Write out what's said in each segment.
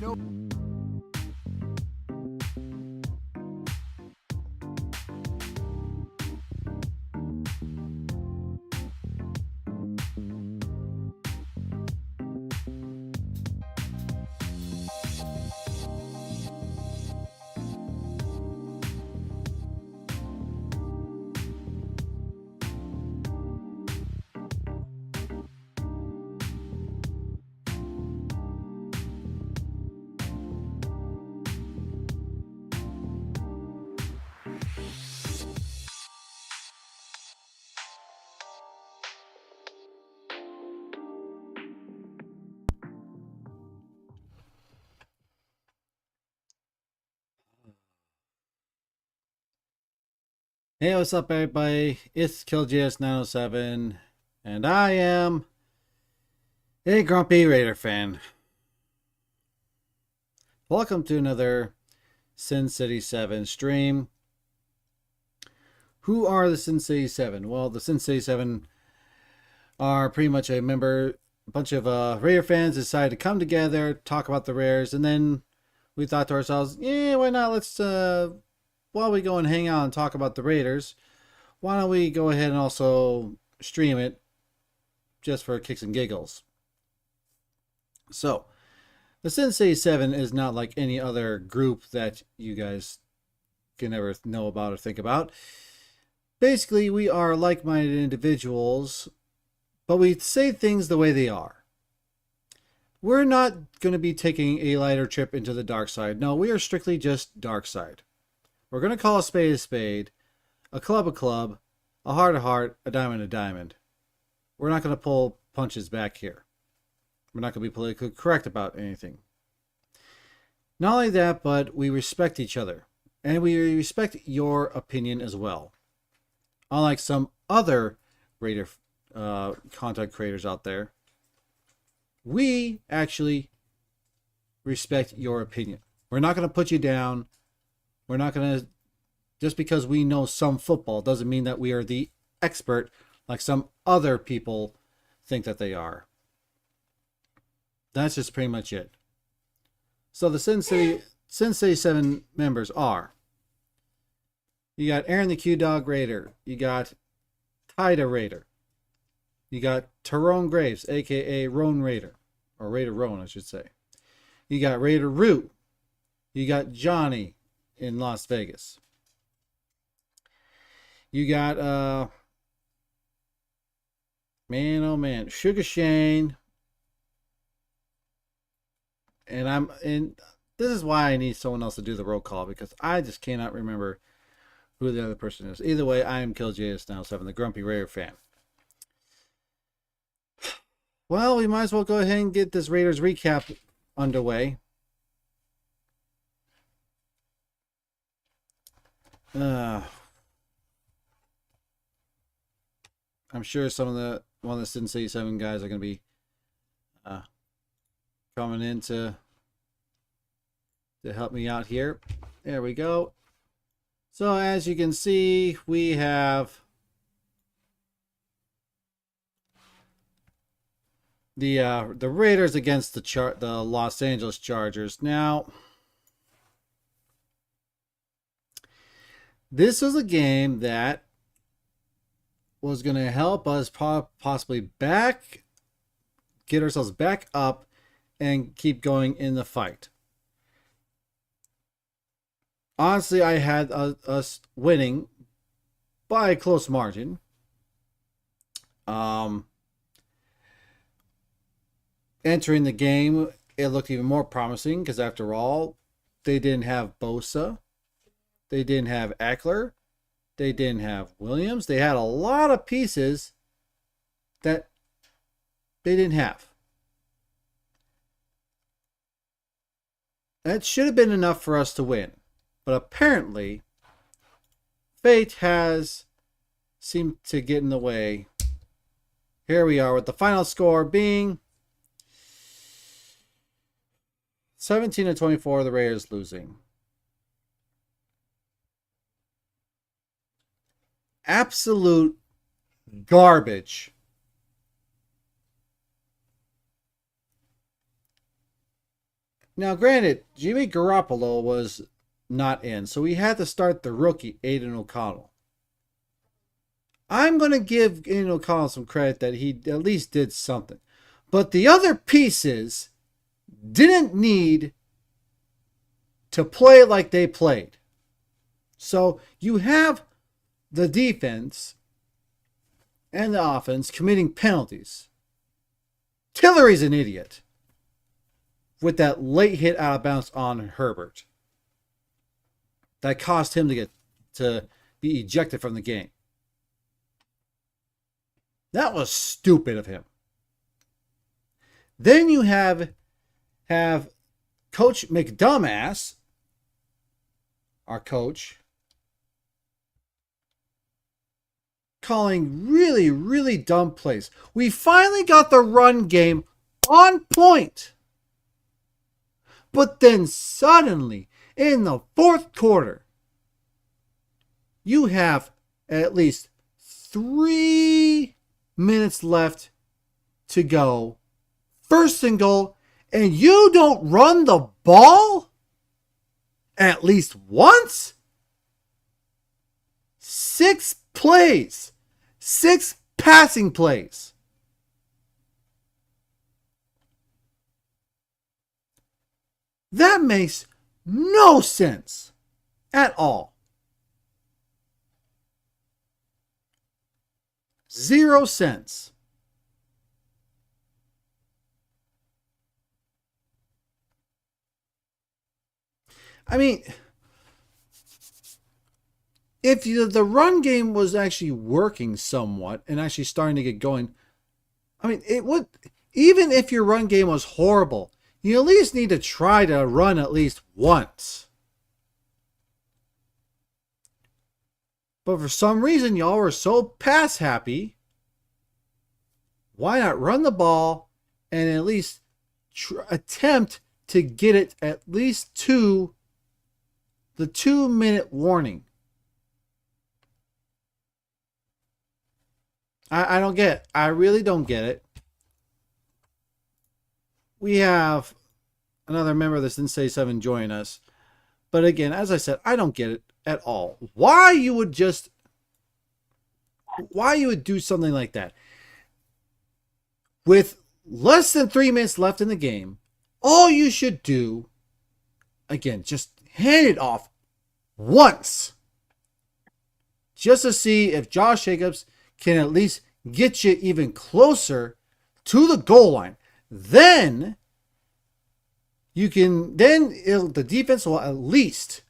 No. Hey, what's up, everybody? It's KillJS907, and I am a grumpy Raider fan. Welcome to another Sin City 7 stream. Who are the Sin City 7? Well, the Sin City 7 are pretty much a bunch of Raider fans decided to come together, talk about the Rares, and then we thought to ourselves, yeah, why not? Let's, while we go and hang out and talk about the Raiders, why don't we go ahead and also stream it just for kicks and giggles. So, the Sin City 7 is not like any other group that you guys can ever know about or think about. Basically, we are like-minded individuals, but we say things the way they are. We're not going to be taking a lighter trip into the dark side. No, we are strictly just dark side. We're going to call a spade, a club, a heart, a diamond. We're not going to pull punches back here. We're not going to be politically correct about anything. Not only that, but we respect each other. And we respect your opinion as well. Unlike some other Raider content creators out there, we actually respect your opinion. We're not going to put you down. We're not going to, just because we know some football doesn't mean that we are the expert like some other people think that they are. That's just pretty much it. So the Sin City 7 members are, you got Aaron the Q-Dog Raider, you got Tida Raider, you got Tyrone Graves, aka Roan Raider, or Raider Roan, I should say. You got Raider Root, you got Johnny in Las Vegas. You got man, oh man, Sugar Shane. And this is why I need someone else to do the roll call, because I just cannot remember who the other person is. Either way, I am KillJS907, the Grumpy Raider fan. Well, we might as well go ahead and get this Raiders recap underway. I'm sure one of the Sin City 7 guys are going to be coming in to help me out here. There we go. So as you can see, we have the Raiders against the Los Angeles Chargers. Now, this was a game that was going to help us possibly get ourselves back up and keep going in the fight. Honestly, I had us winning by a close margin. Entering the game, it looked even more promising because, after all, they didn't have Bosa, they didn't have Eckler, they didn't have Williams. They had a lot of pieces that they didn't have. That should have been enough for us to win. But apparently, fate has seemed to get in the way. Here we are with the final score being 17-24, the Raiders losing. Absolute garbage. Now, granted, Jimmy Garoppolo was not in, so we had to start the rookie Aiden O'Connell. I'm going to give Aiden O'Connell some credit that he at least did something. But the other pieces didn't need to play like they played. So you have the defense and the offense committing penalties. Tillery's an idiot with that late hit out of bounds on Herbert. That caused him to be ejected from the game. That was stupid of him. Then you have Coach McDumbass, our coach, calling really, really dumb plays. We finally got the run game on point. But then suddenly, in the fourth quarter, you have at least 3 minutes left to go. First and goal, and you don't run the ball at least once? 6 plays. 6 passing plays. That makes no sense at all. 0 cents. I mean, if the run game was actually working somewhat and actually starting to get going, I mean, it would, even if your run game was horrible, you at least need to try to run at least once. But for some reason, y'all were so pass happy. Why not run the ball and at least attempt to get it at least to the 2-minute warning? I don't get it. I really don't get it. We have another member of the Sensei 7 join us. But again, as I said, I don't get it at all. Why you would do something like that? With less than 3 minutes left in the game, all you should do, again, just hand it off once. Just to see if Josh Jacobs can at least get you even closer to the goal line. Then the defense will at least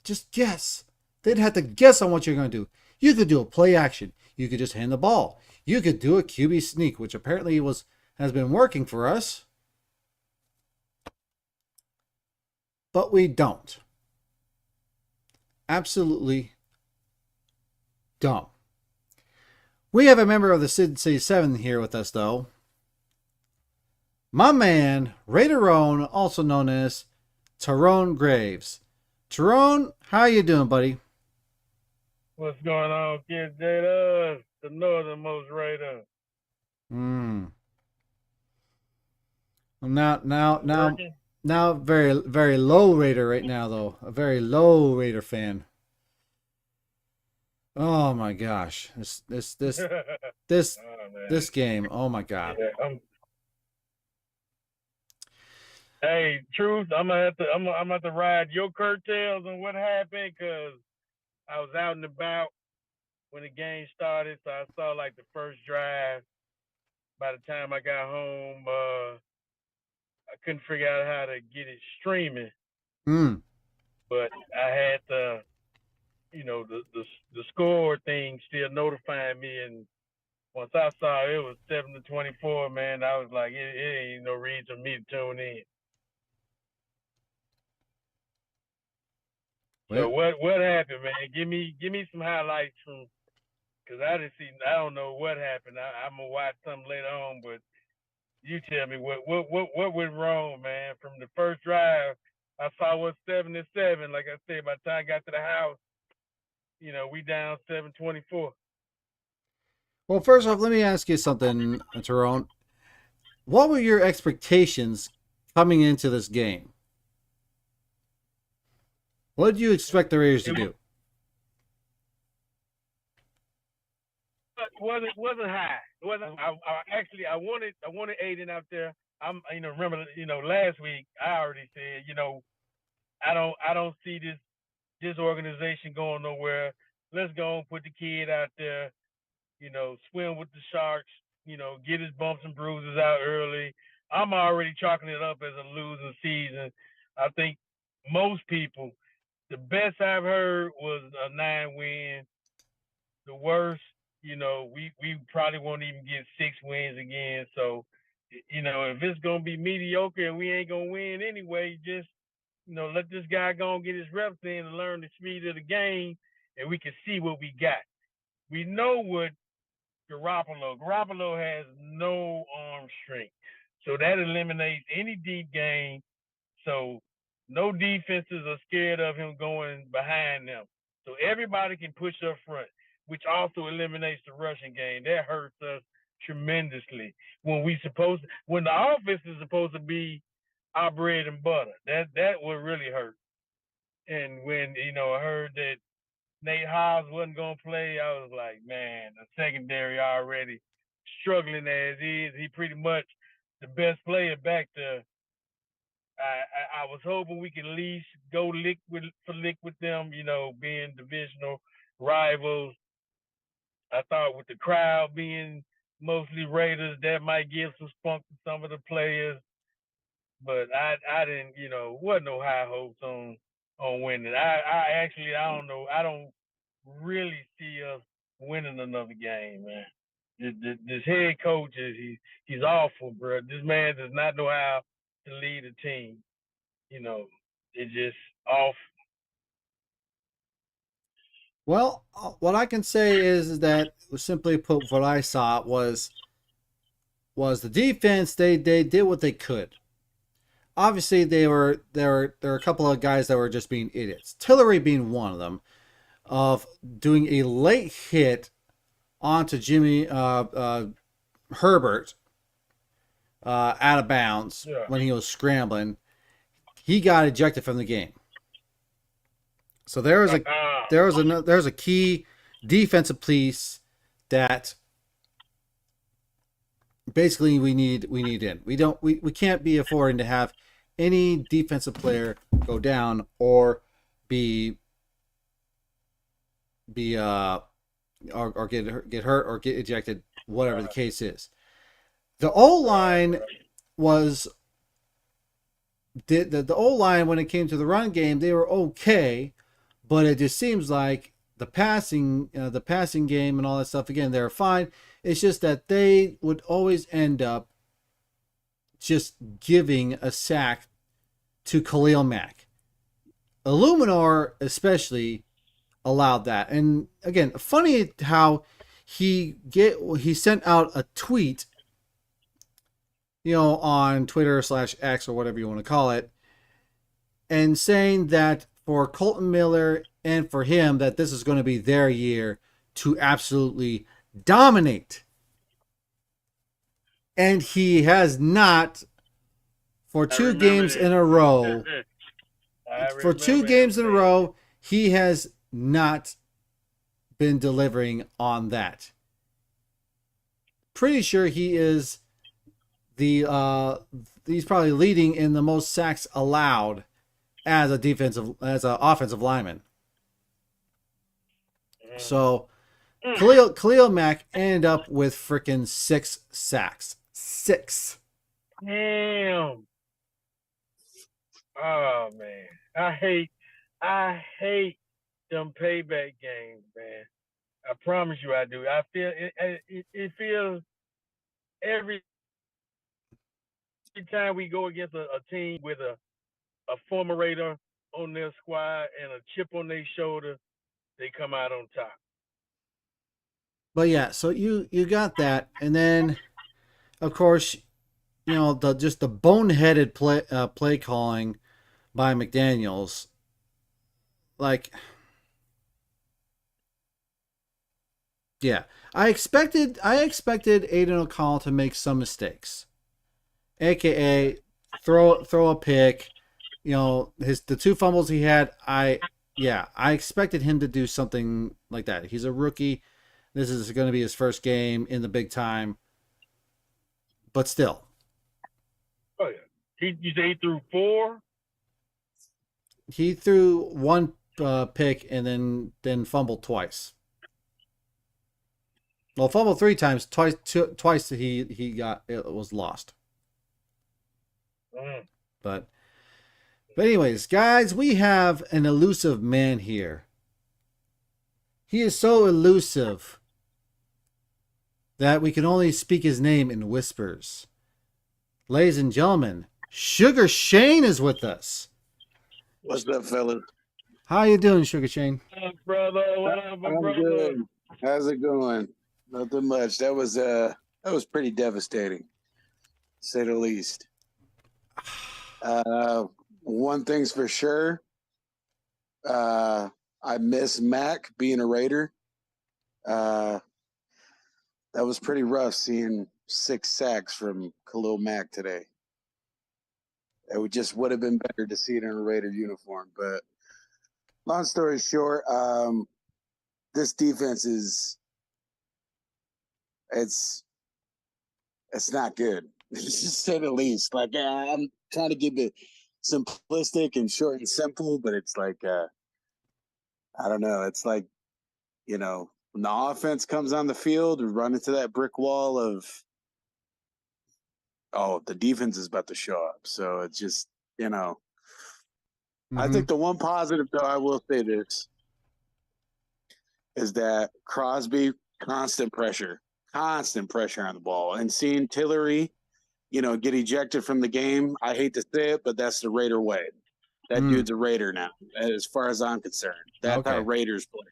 just guess. They'd have to guess on what you're going to do. You could do a play action. You could just hand the ball. You could do a QB sneak, which apparently has been working for us. But we don't. Absolutely dumb. We have a member of the Sensei 7 here with us, though. My man, Raiderone, also known as Tyrone Graves. Tyrone, how you doing, buddy? What's going on, Kid Jada? The northernmost Raider. Now, very, very low Raider right now, though. A very low Raider fan. Oh my gosh, this Oh, this game. Oh my god. yeah, hey, truth, I'm gonna have to ride your curtails on what happened because I was out and about when the game started, so I saw like the first drive. By the time I got home, I couldn't figure out how to get it streaming, Hmm. but I had the score thing still notifying me, and once I saw it was 7-24, man, I was like, it ain't no reason for me to tune in. Well, So what happened, man? Give me some highlights from because I don't know what happened. I'm gonna watch something later on, but you tell me what went wrong, man. From the first drive, I saw was 7-7. Like I said, by the time I got to the house, we down 7-24. well, first off, let me ask you something, Tyrone. What were your expectations coming into this game. What did you expect the Raiders to do? Wasn't high. It wasn't. I wanted Aiden out there. Remember last week I already said I don't see this organization going nowhere. Let's go and put the kid out there. Swim with the sharks. Get his bumps and bruises out early. I'm already chalking it up as a losing season. I think most people, the best I've heard was a 9-win. The worst, we probably won't even get 6 wins again. So, if it's gonna be mediocre and we ain't gonna win anyway, just let this guy go and get his reps in and learn the speed of the game, and we can see what we got. We know what Garoppolo has no arm strength, so that eliminates any deep game. So no defenses are scared of him going behind them. So everybody can push up front, which also eliminates the rushing game. That hurts us tremendously when the offense is supposed to be our bread and butter. That would really hurt. And when I heard that Nate Hobbs wasn't gonna play, I was like, man, the secondary already struggling as is. He pretty much the best player back there. I was hoping we could at least go lick with them, being divisional rivals. I thought with the crowd being mostly Raiders, that might give some spunk to some of the players. But I didn't, wasn't no high hopes on winning. I don't know. I don't really see us winning another game, man. This head coach he's awful, bro. This man does not know how to lead a team. It's just off. Well, what I can say is that, simply put, what I saw was the defense. They did what they could. Obviously, there were a couple of guys that were just being idiots. Tillery being one of them, of doing a late hit onto Jimmy Herbert out of bounds when he was scrambling. He got ejected from the game. So there's a key defensive piece that basically we need in. We can't be affording to have any defensive player go down or be or get hurt or get ejected, whatever the case is. The O-line was the O-line when it came to the run game, they were okay, but it just seems like the passing game and all that stuff, again, they're fine. It's just that they would always end up just giving a sack to Khalil Mack. Illuminor especially allowed that. And again, funny how he sent out a tweet, on Twitter /X or whatever you want to call it, and saying that for Kolton Miller and for him, that this is going to be their year to absolutely dominate. And he has not for 2 games in a row. For 2 games in a row, he has not been delivering on that. Pretty sure he is he's probably leading in the most sacks allowed as an offensive lineman. So Khalil Mack ended up with freaking 6 sacks. 6. Damn. Oh man, I hate them payback games, man. I promise you, I do. I feel it feels every time we go against a team with a former Raider on their squad and a chip on their shoulder, they come out on top. But yeah, so you got that, and then of course, the boneheaded play calling by McDaniels, like, yeah, I expected Aiden O'Connell to make some mistakes, aka throw a pick. You know, the 2 fumbles he had, I expected him to do something like that. He's a rookie. This is going to be his first game in the big time. But still. Oh yeah. You say he threw 4? He threw one pick and then fumbled twice. Well, fumbled 3 times. Twice he got it was lost. Mm. But anyways, guys, we have an elusive man here. He is so elusive that we can only speak his name in whispers. Ladies and gentlemen, Sugar Shane is with us. What's up, fellas? How you doing, Sugar Shane? What up, brother? What up, my I'm brother? good. How's it going? Nothing much. That was pretty devastating, to say the least. One thing's for sure. I miss Mac being a Raider. That was pretty rough seeing 6 sacks from Khalil Mack today. It would have been better to see it in a Raider uniform. But long story short, this defense it's not good, to say the least. Like, I'm trying to keep it simplistic and short and simple, but it's like I don't know. It's like, when the offense comes on the field, we run into that brick wall of, the defense is about to show up. So it's just, I think the one positive, though, I will say this, is that Crosby, constant pressure on the ball. And seeing Tillery, get ejected from the game, I hate to say it, but that's the Raider way. That dude's a Raider now, as far as I'm concerned. That's how Raiders play.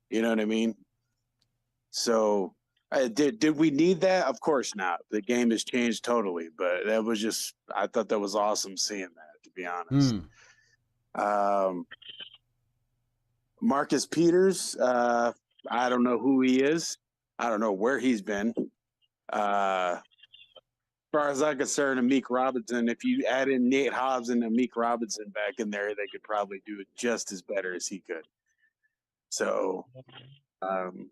You know what I mean? So, did we need that? Of course not. The game has changed totally, but that was just, I thought that was awesome seeing that, to be honest. Marcus Peters, I don't know who he is. I don't know where he's been. As far as I'm concerned, Amik Robinson, if you add in Nate Hobbs and Amik Robinson back in there, they could probably do it just as better as he could. So, Trayvon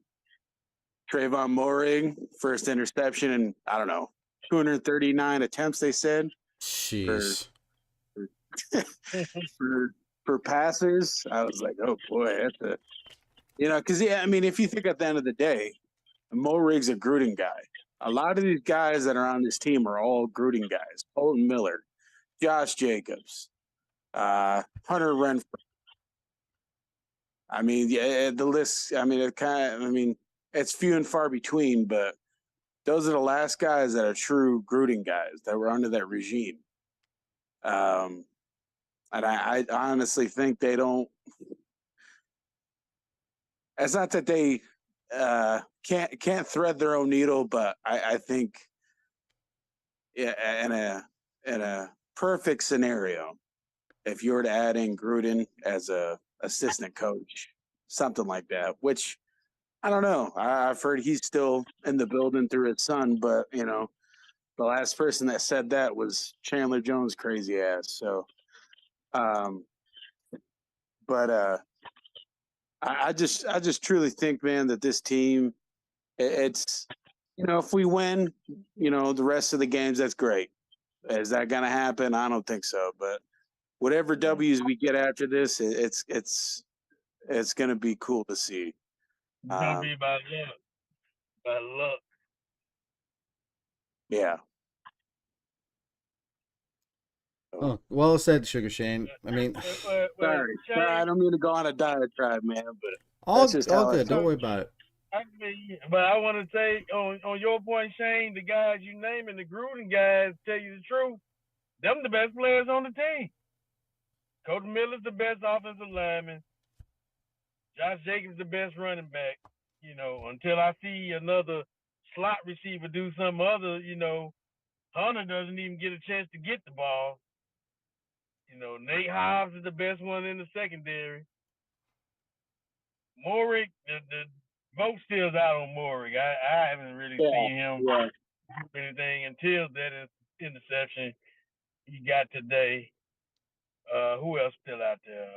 Moehrig, first interception in, I don't know, 239 attempts, they said. Jeez. For passers. I was like, oh boy, that's because if you think at the end of the day, Moehrig's a Gruden guy. A lot of these guys that are on this team are all Gruden guys. Colton Miller, Josh Jacobs, Hunter Renfrow. The list. It's few and far between, but those are the last guys that are true Gruden guys that were under that regime. And I honestly think they don't. It's not that they can't thread their own needle, but I think in a perfect scenario, if you were to add in Gruden as a assistant coach, something like that, which I don't know. I've heard he's still in the building through his son, but the last person that said that was Chandler Jones' crazy ass. So, I just truly think, man, that this team, it's if we win, the rest of the games, that's great. Is that going to happen? I don't think so. But whatever W's we get after this, it's going to be cool to see. It's going to be by luck. By luck. Yeah. Oh, well said, Sugar Shane. Sorry, I don't mean to go on a diatribe, man, but all good. Don't worry about it. But I want to say on your point, Shane, the guys you naming, the Gruden guys, tell you the truth, them the best players on the team. Colton Miller's the best offensive lineman. Josh Jacobs the best running back. Until I see another slot receiver do some other, Hunter doesn't even get a chance to get the ball. Nate Hobbs is the best one in the secondary. Moehrig, the vote still's out on Moehrig. I haven't really seen him do anything until that interception. he got today. Who else still out there?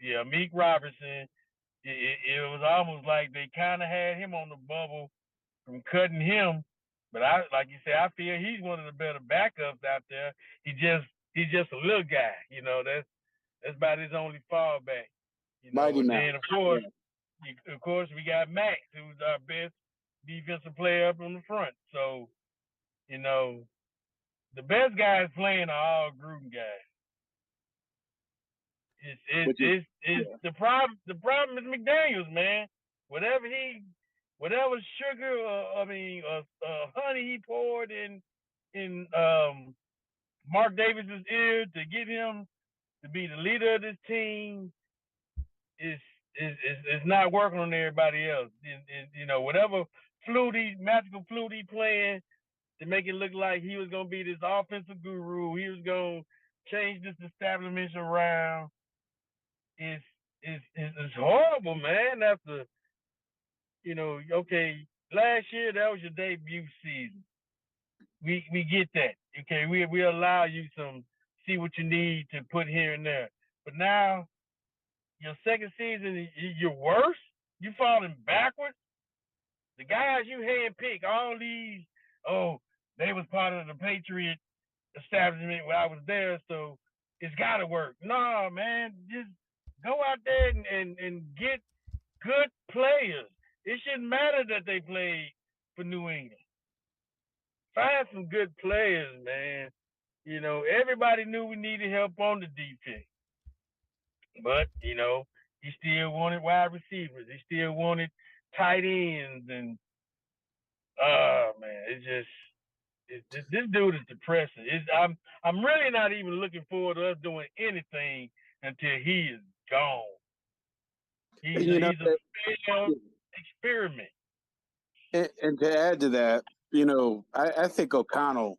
Yeah, Meek Robertson. It was almost like they kind of had him on the bubble from cutting him. But like you say, I feel he's one of the better backups out there. He's just a little guy. That's about his only fallback. Mighty And Mac. then of course we got Max, who's our best defensive player up in the front. So, the best guys playing are all Gruden guys. The problem. The problem is McDaniels, man. Whatever sugar, honey he poured in Mark Davis's ear to get him to be the leader of this team is not working on everybody else. Whatever magical flute he playing to make it look like he was gonna be this offensive guru, he was gonna change this establishment around. It's horrible, man. After okay, last year that was your debut season. We get that. Okay, we allow you see what you need to put here and there. But now your second season, you're worse. You falling backwards. The guys you handpick, all these, they was part of the Patriot establishment when I was there, so it's got to work. No, man, just go out there and get good players. It shouldn't matter that they played for New England. Find some good players, man. Everybody knew we needed help on the defense. But, he still wanted wide receivers. He still wanted tight ends. And, man, this dude is depressing. I'm really not even looking forward to us doing anything until he is gone. He's a failed experiment. And to add to that, I think O'Connell,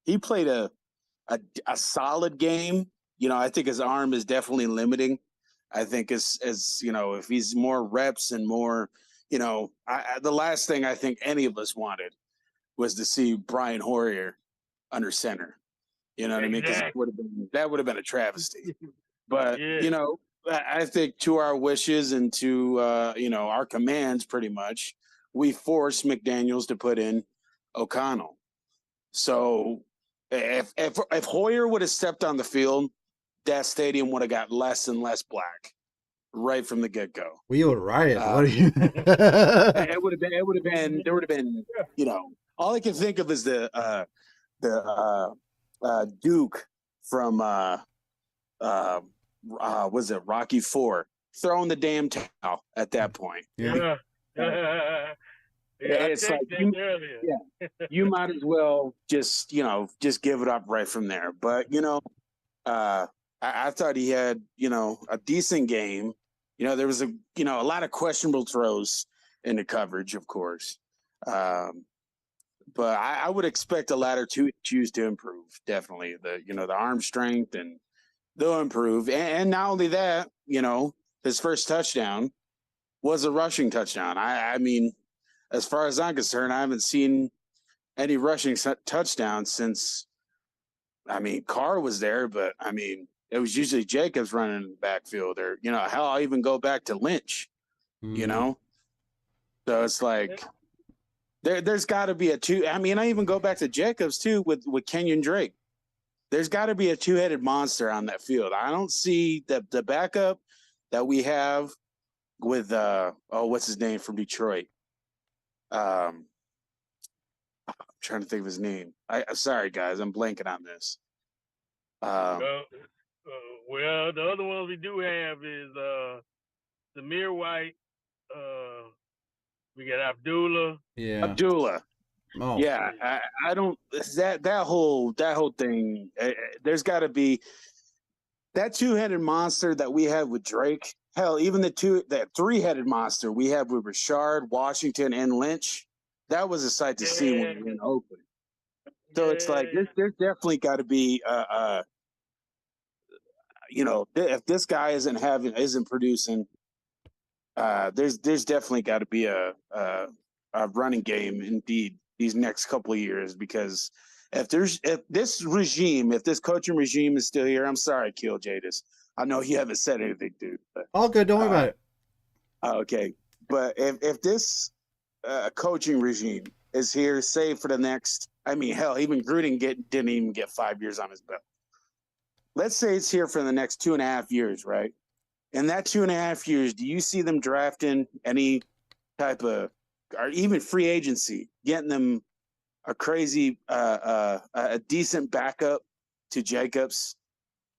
he played a solid game. I think his arm is definitely limiting. I think as if he's more reps and more, the last thing I think any of us wanted was to see Brian Hoyer under center. You know what I mean? Because that would have been a travesty. But I think to our wishes and to our commands, pretty much, we forced McDaniels to put in O'Connell. So if Hoyer would have stepped on the field, that stadium would have got less and less black right from the get-go. We would riot. What are you? It would have been. There would have been. All I can think of is the Duke from was it Rocky IV throwing the damn towel at that point. Yeah. It's like you might as well just give it up right from there. But I thought he had a decent game. There was a lot of questionable throws in the coverage, of course. But I would expect the latter two choose to improve. Definitely the arm strength, and they'll improve. And not only that, his first touchdown was a rushing touchdown. I mean, as far as I'm concerned, I haven't seen any rushing touchdowns since. I mean, Carr was there, but I mean, it was usually Jacobs running in the backfield, or hell, I'll even go back to Lynch. So it's like there's got to be a two. I mean, I even go back to Jacobs too with Kenyon Drake. There's got to be a two-headed monster on that field. I don't see the backup that we have with what's his name from Detroit? I'm trying to think of his name. Sorry guys, I'm blanking on this. Well, the other ones we do have is Zamir White. We got Abdullah. Yeah. Abdullah. Oh. Yeah, I don't that whole thing. There's got to be that two-headed monster that we have with Drake. Hell, even that three-headed monster we have with Richard, Washington, and Lynch. That was a sight to see when we were in Oakland. So it's like there's definitely got to be if this guy isn't producing, there's definitely got to be a running game indeed these next couple of years, because if this coaching regime is still here, I'm sorry, Kill Jadis. I know you haven't said anything, dude. But, All good. Don't worry about it. Okay, but if this coaching regime is here, say for the next, I mean, hell, even Gruden didn't even get 5 years on his belt. Let's say it's here for the next 2.5 years, right? In that 2.5 years, do you see them drafting any type of, or even free agency, getting them a crazy, a decent backup to Jacobs,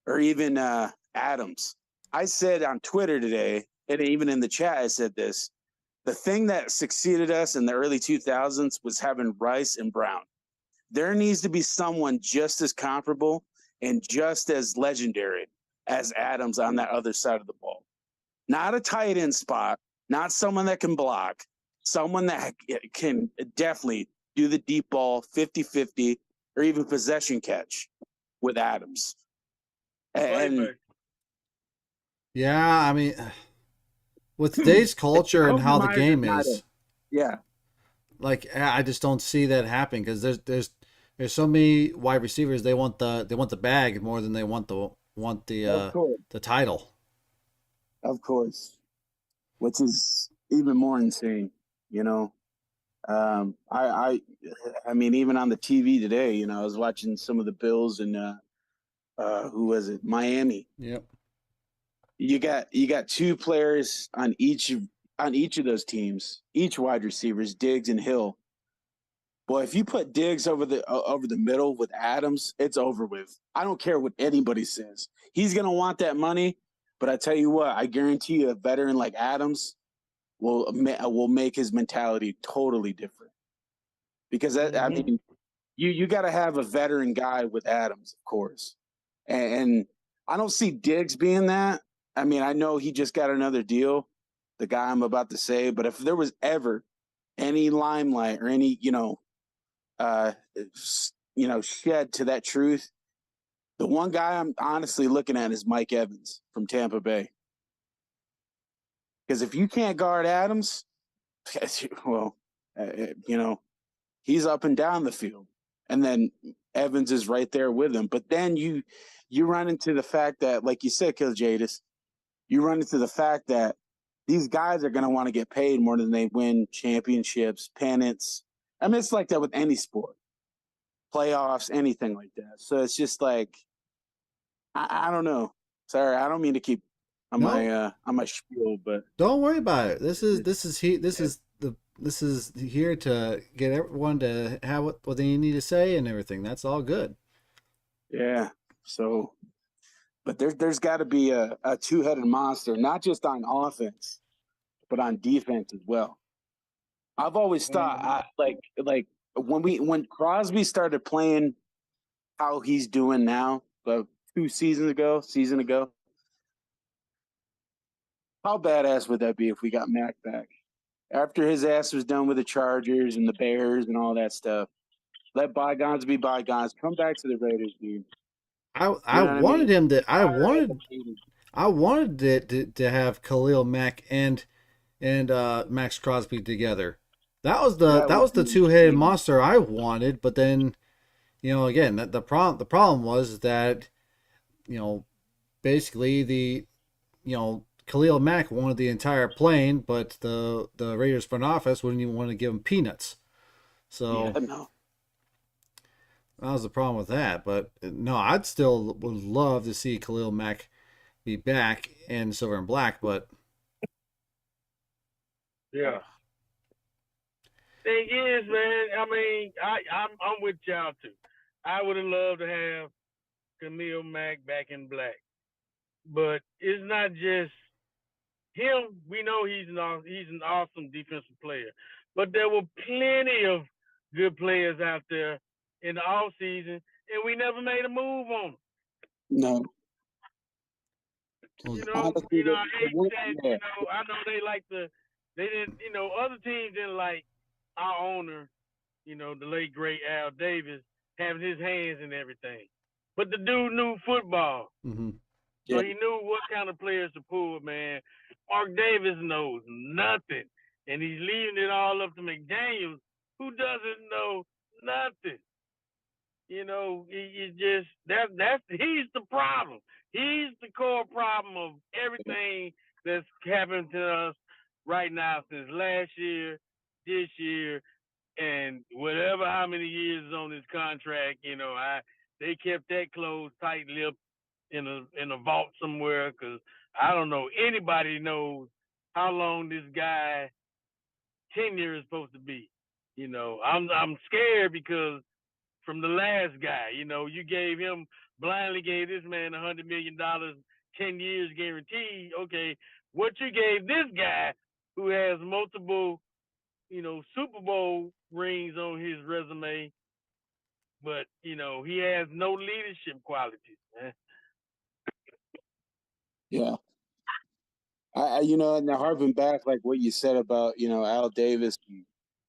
or even Adams? I said on Twitter today, and even in the chat, I said this: the thing that succeeded us in the early 2000s was having Rice and Brown. There needs to be someone just as comparable and just as legendary as Adams on that other side of the ball. Not a tight end spot, not someone that can block, someone that can definitely do the deep ball 50-50 or even possession catch with Adams. And yeah, I mean, with today's culture and how the game is, yeah, like I just don't see that happening because there's so many wide receivers. They want the bag more than they want the title. Of course, which is even more insane, you know. I mean, even on the TV today, you know, I was watching some of the Bills and who was it? Miami. Yep. You got two players on each of those teams, each wide receivers, Diggs and Hill. Boy, if you put Diggs over the middle with Adams, it's over with. I don't care what anybody says. He's gonna want that money, but I tell you what, I guarantee you, a veteran like Adams will make his mentality totally different. Because I mean, you got to have a veteran guy with Adams, of course, and I don't see Diggs being that. I mean, I know he just got another deal, the guy I'm about to say, but if there was ever any limelight or any shed to that truth, the one guy I'm honestly looking at is Mike Evans from Tampa Bay. Because if you can't guard Adams, well, he's up and down the field, and then Evans is right there with him. But then you run into the fact that, like you said, Kill Jadis, you run into the fact that these guys are going to want to get paid more than they win championships, pennants. I mean, it's like that with any sport, playoffs, anything like that. So it's just like, I don't know. Sorry, I don't mean to keep on my spiel, but don't worry about it. This is here to get everyone to have what they need to say and everything. That's all good. Yeah. So, but there's got to be a two-headed monster, not just on offense, but on defense as well. I've always thought, like when Crosby started playing how he's doing now, 2 season ago, how badass would that be if we got Mac back? After his ass was done with the Chargers and the Bears and all that stuff, let bygones be bygones. Come back to the Raiders, dude. I wanted him to. I wanted it to have Khalil Mack and Max Crosby together. That was the two-headed monster I wanted. But then, again, the problem was that, basically Khalil Mack wanted the entire plane, but the Raiders front office wouldn't even want to give him peanuts. So that was the problem with that. But no, I'd still would love to see Khalil Mack be back in silver and black. But yeah, thing is, man, I mean, I'm with y'all too. I would have loved to have Khalil Mack back in black, but it's not just him. We know he's an awesome defensive player, but there were plenty of good players out there in the off season, and we never made a move on them. No. I hate that. I know they didn't. Other teams didn't like our owner, the late great Al Davis, having his hands in everything. But the dude knew football. Mm-hmm. So he knew what kind of players to pull, man. Mark Davis knows nothing. And he's leaving it all up to McDaniels, who doesn't know nothing. It just that's he's the problem. He's the core problem of everything that's happened to us right now since last year, this year, and whatever how many years is on this contract. They kept that closed, tight lipped in a vault somewhere because I don't know anybody knows how long this guy tenure is supposed to be. I'm scared because from the last guy, you blindly gave this man $100 million, 10 years guaranteed. Okay, what you gave this guy who has multiple, Super Bowl rings on his resume, but he has no leadership qualities, man. Yeah. And harping back, like what you said about, Al Davis,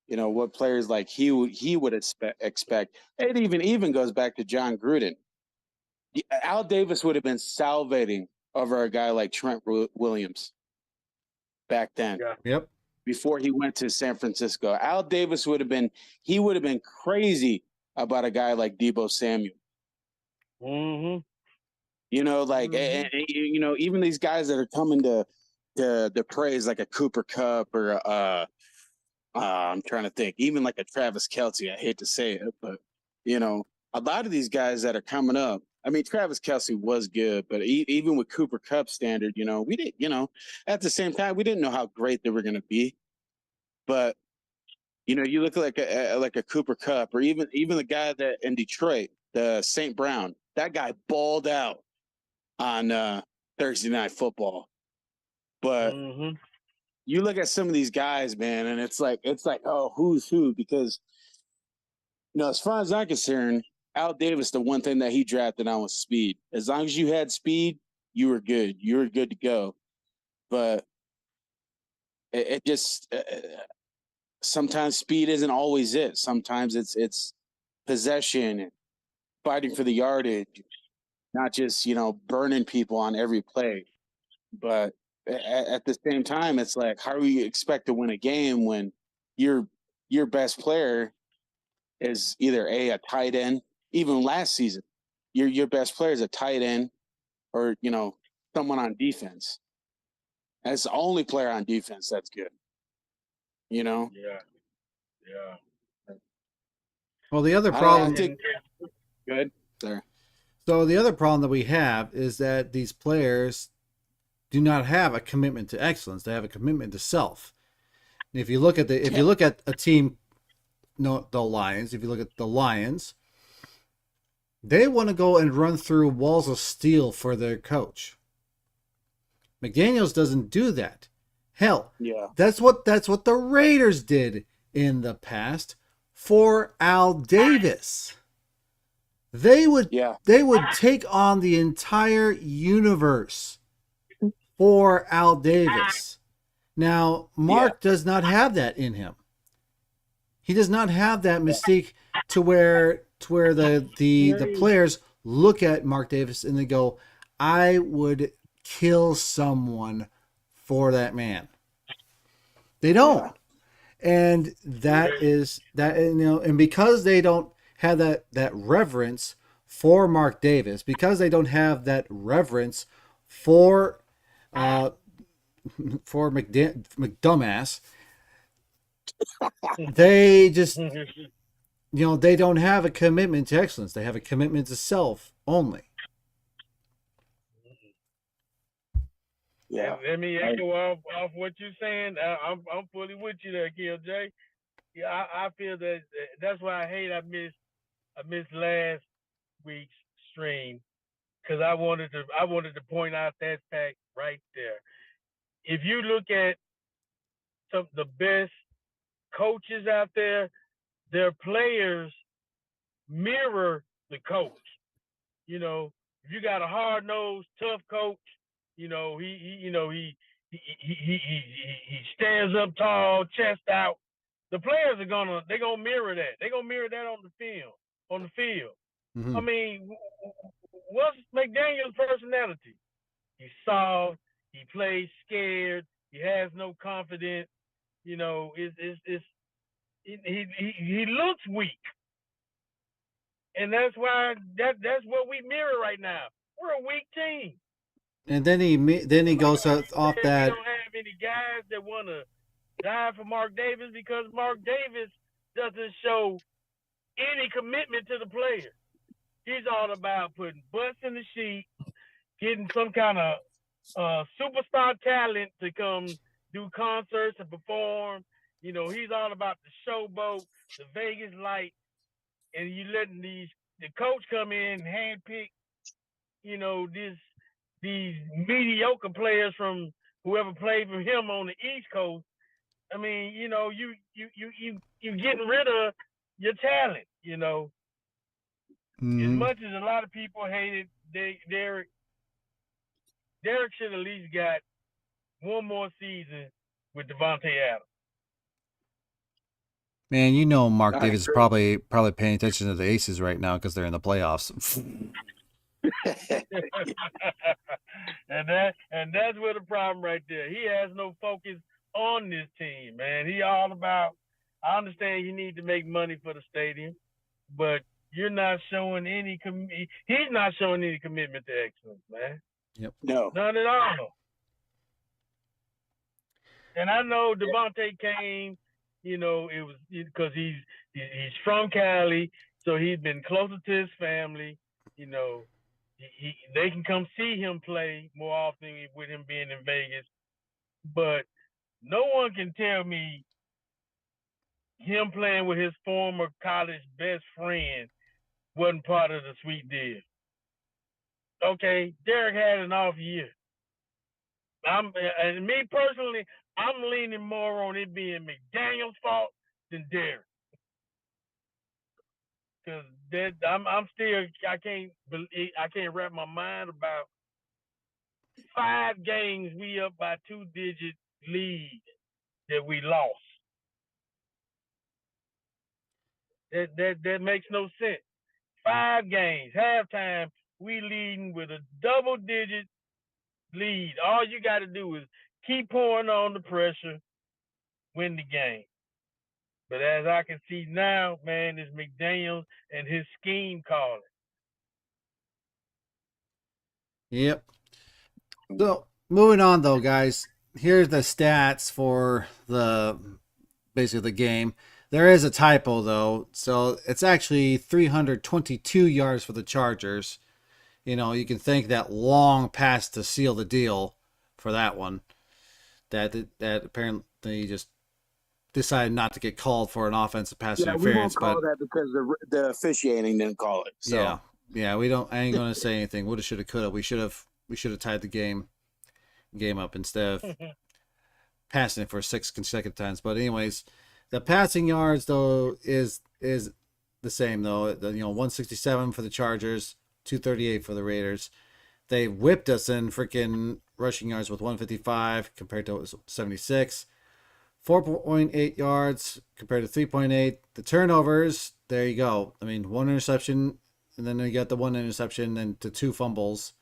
what players like he would expect. It even goes back to John Gruden. Al Davis would have been salivating over a guy like Trent Williams back then. Yeah. Yep. Before he went to San Francisco, Al Davis would have been crazy about a guy like Deebo Samuel. Mm-hmm. Even these guys that are coming to praise like a Cooper Kupp or I'm trying to think, even like a Travis Kelce. I hate to say it, but a lot of these guys that are coming up. I mean, Travis Kelce was good, but even with Cooper Kupp standard, we didn't. At the same time, we didn't know how great they were going to be. But you look like a Cooper Kupp, or even the guy that in Detroit, the St. Brown. That guy balled out on Thursday Night Football. But you look at some of these guys, man, and it's like, oh, who's who? Because as far as I'm concerned, Al Davis, the one thing that he drafted on was speed. As long as you had speed, you were good. You were good to go. But it just sometimes speed isn't always it. Sometimes it's possession and fighting for the yardage, not just burning people on every play. But at the same time, it's like, how do you expect to win a game when your best player is either a tight end? Even last season, your best player is a tight end, or someone on defense. And it's the only player on defense that's good. Yeah. Well, the other problem. Good. There. So the other problem that we have is that these players do not have a commitment to excellence. They have a commitment to self. And if you look at a team, the Lions. If you look at the Lions, they want to go and run through walls of steel for their coach. McDaniels doesn't do that. Hell, yeah, that's what the Raiders did in the past for Al Davis. They would take on the entire universe for Al Davis. Now, Mark does not have that in him. He does not have that mystique to where the players look at Mark Davis and they go, I would kill someone for that man. They don't. And that is that, and because they don't have that reverence for Mark Davis, because they don't have that reverence for McDumbass, they just they don't have a commitment to excellence. They have a commitment to self only. Yeah. Let me echo off what you're saying. I'm fully with you there, KLJ. Yeah, I feel that's why I missed last week's stream, because I wanted to point out that fact right there. If you look at some of the best coaches out there, their players mirror the coach. If you got a hard nosed, tough coach, he stands up tall, chest out. The players they're gonna mirror that. They're gonna mirror that on the field. Mm-hmm. I mean, what's McDaniel's personality? He's soft. He plays scared. He has no confidence. He looks weak. And that's why that's what we mirror right now. We're a weak team. And then he goes off We that. don't have any guys that want to die for Mark Davis because Mark Davis doesn't show any commitment to the player. He's all about putting butts in the sheet, getting some kind of superstar talent to come do concerts and perform. You know, he's all about the showboat, the Vegas light, and you letting the coach come in and handpick, you know, these mediocre players from whoever played for him on the East Coast. I mean, you know, you getting rid of your talent, you know. As much as a lot of people hated Derek should at least got one more season with Devontae Adams. Man, you know Mark Davis is probably paying attention to the Aces right now because they're in the playoffs. and that's where the problem right there. He has no focus on this team, man. He all about. I understand you need to make money for the stadium, but you're not showing any. He's not showing any commitment to excellence, man. Yep. No. None at all. And I know Devontae came. You know, it was because he's from Cali, so he's been closer to his family. You know, they can come see him play more often with him being in Vegas. But no one can tell me him playing with his former college best friend wasn't part of the sweet deal. Okay, Derek had an off year. And me personally, I'm leaning more on it being McDaniel's fault than Derek. Because I'm still I can't wrap my mind about 5 games we up by 2-digit lead that we lost. That makes no sense. 5 games, halftime, we leading with a double-digit lead. All you got to do is keep pouring on the pressure, win the game. But as I can see now, man, it's McDaniels and his scheme calling. Yep. So moving on though, guys. Here's the stats for basically the game. There is a typo though, so it's actually 322 yards for the Chargers. You know, you can thank that long pass to seal the deal for that one. That apparently just decided not to get called for an offensive pass interference. We won't call that because the officiating didn't call it. So. Yeah. We don't. I ain't gonna say anything. Woulda, shoulda, coulda. We should have tied the game up instead of passing it for 6 consecutive times. But anyways, the passing yards though is the same though. 167 for the Chargers, 238 for the Raiders. They whipped us in freaking rushing yards with 155 compared to 76. 4.8 yards compared to 3.8. The turnovers, there you go. I mean, 1 interception, and then you got the 1 interception and to 2 fumbles.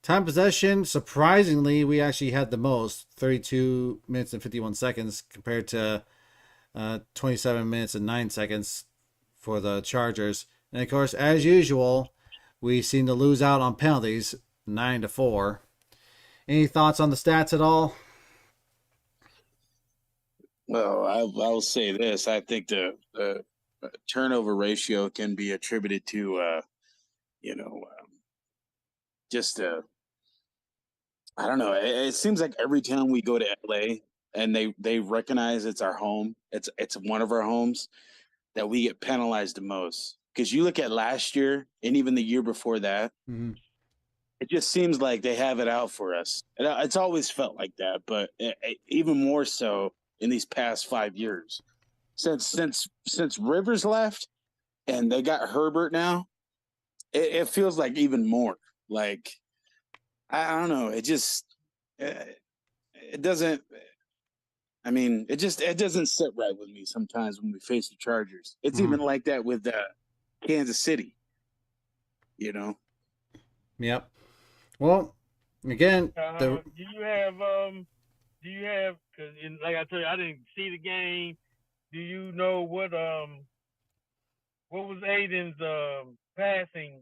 Time possession, surprisingly, we actually had the most, 32 minutes and 51 seconds compared to 27 minutes and 9 seconds for the Chargers. And of course, as usual, we seem to lose out on penalties, 9-4. Any thoughts on the stats at all? Well, I will say this. I think the turnover ratio can be attributed to, I don't know. It seems like every time we go to LA and they recognize it's our home, it's one of our homes, that we get penalized the most. Because you look at last year and even the year before that, it just seems like they have it out for us. And it's always felt like that, but even more so in these past 5 years, since Rivers left and they got Herbert now, it feels like even more. Like I don't know. It just it doesn't. I mean, it doesn't sit right with me sometimes when we face the Chargers. It's even like that with Kansas City. You know. Yep. Well, again, do you have? Because like I told you, I didn't see the game. Do you know what what was Aiden's passing,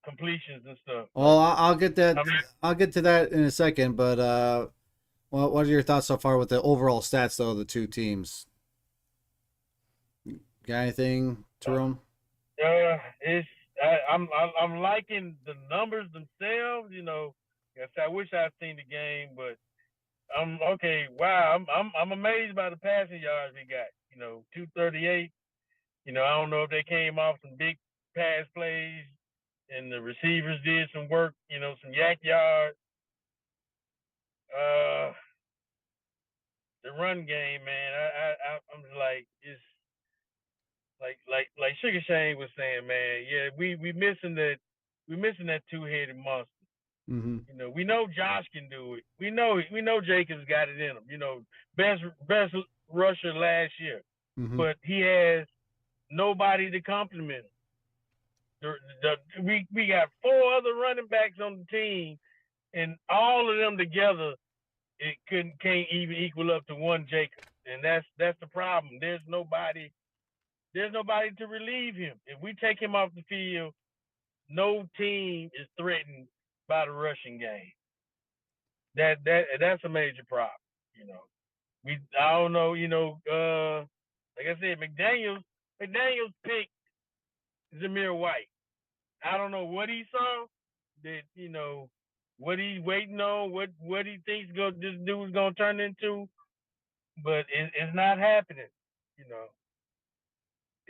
completions and stuff? Well, I'll get that. I mean, I'll get to that in a second. But what are your thoughts so far with the overall stats though of the two teams? Got anything, Tyrone? it's I'm liking the numbers themselves. Yes, I wish I'd seen the game, but I'm okay. Wow, I'm amazed by the passing yards he got. 238. I don't know if they came off some big pass plays and the receivers did some work. Some yak yards. The run game, man. I'm just like it's like Sugar Shane was saying, man. Yeah, we missing that two-headed monster. Mm-hmm. We know Josh can do it. We know Jacobs got it in him. Best rusher last year, Mm-hmm. but he has nobody to complement him. We got 4 other running backs on the team, and all of them together, it can't even equal up to one Jacobs, and that's the problem. There's nobody to relieve him. If we take him off the field, no team is threatened by the rushing game. That's a major problem. I don't know. Like I said, McDaniels picked Zamir White. I don't know what he saw that what he's waiting on, what he thinks this dude's gonna turn into, but it's not happening.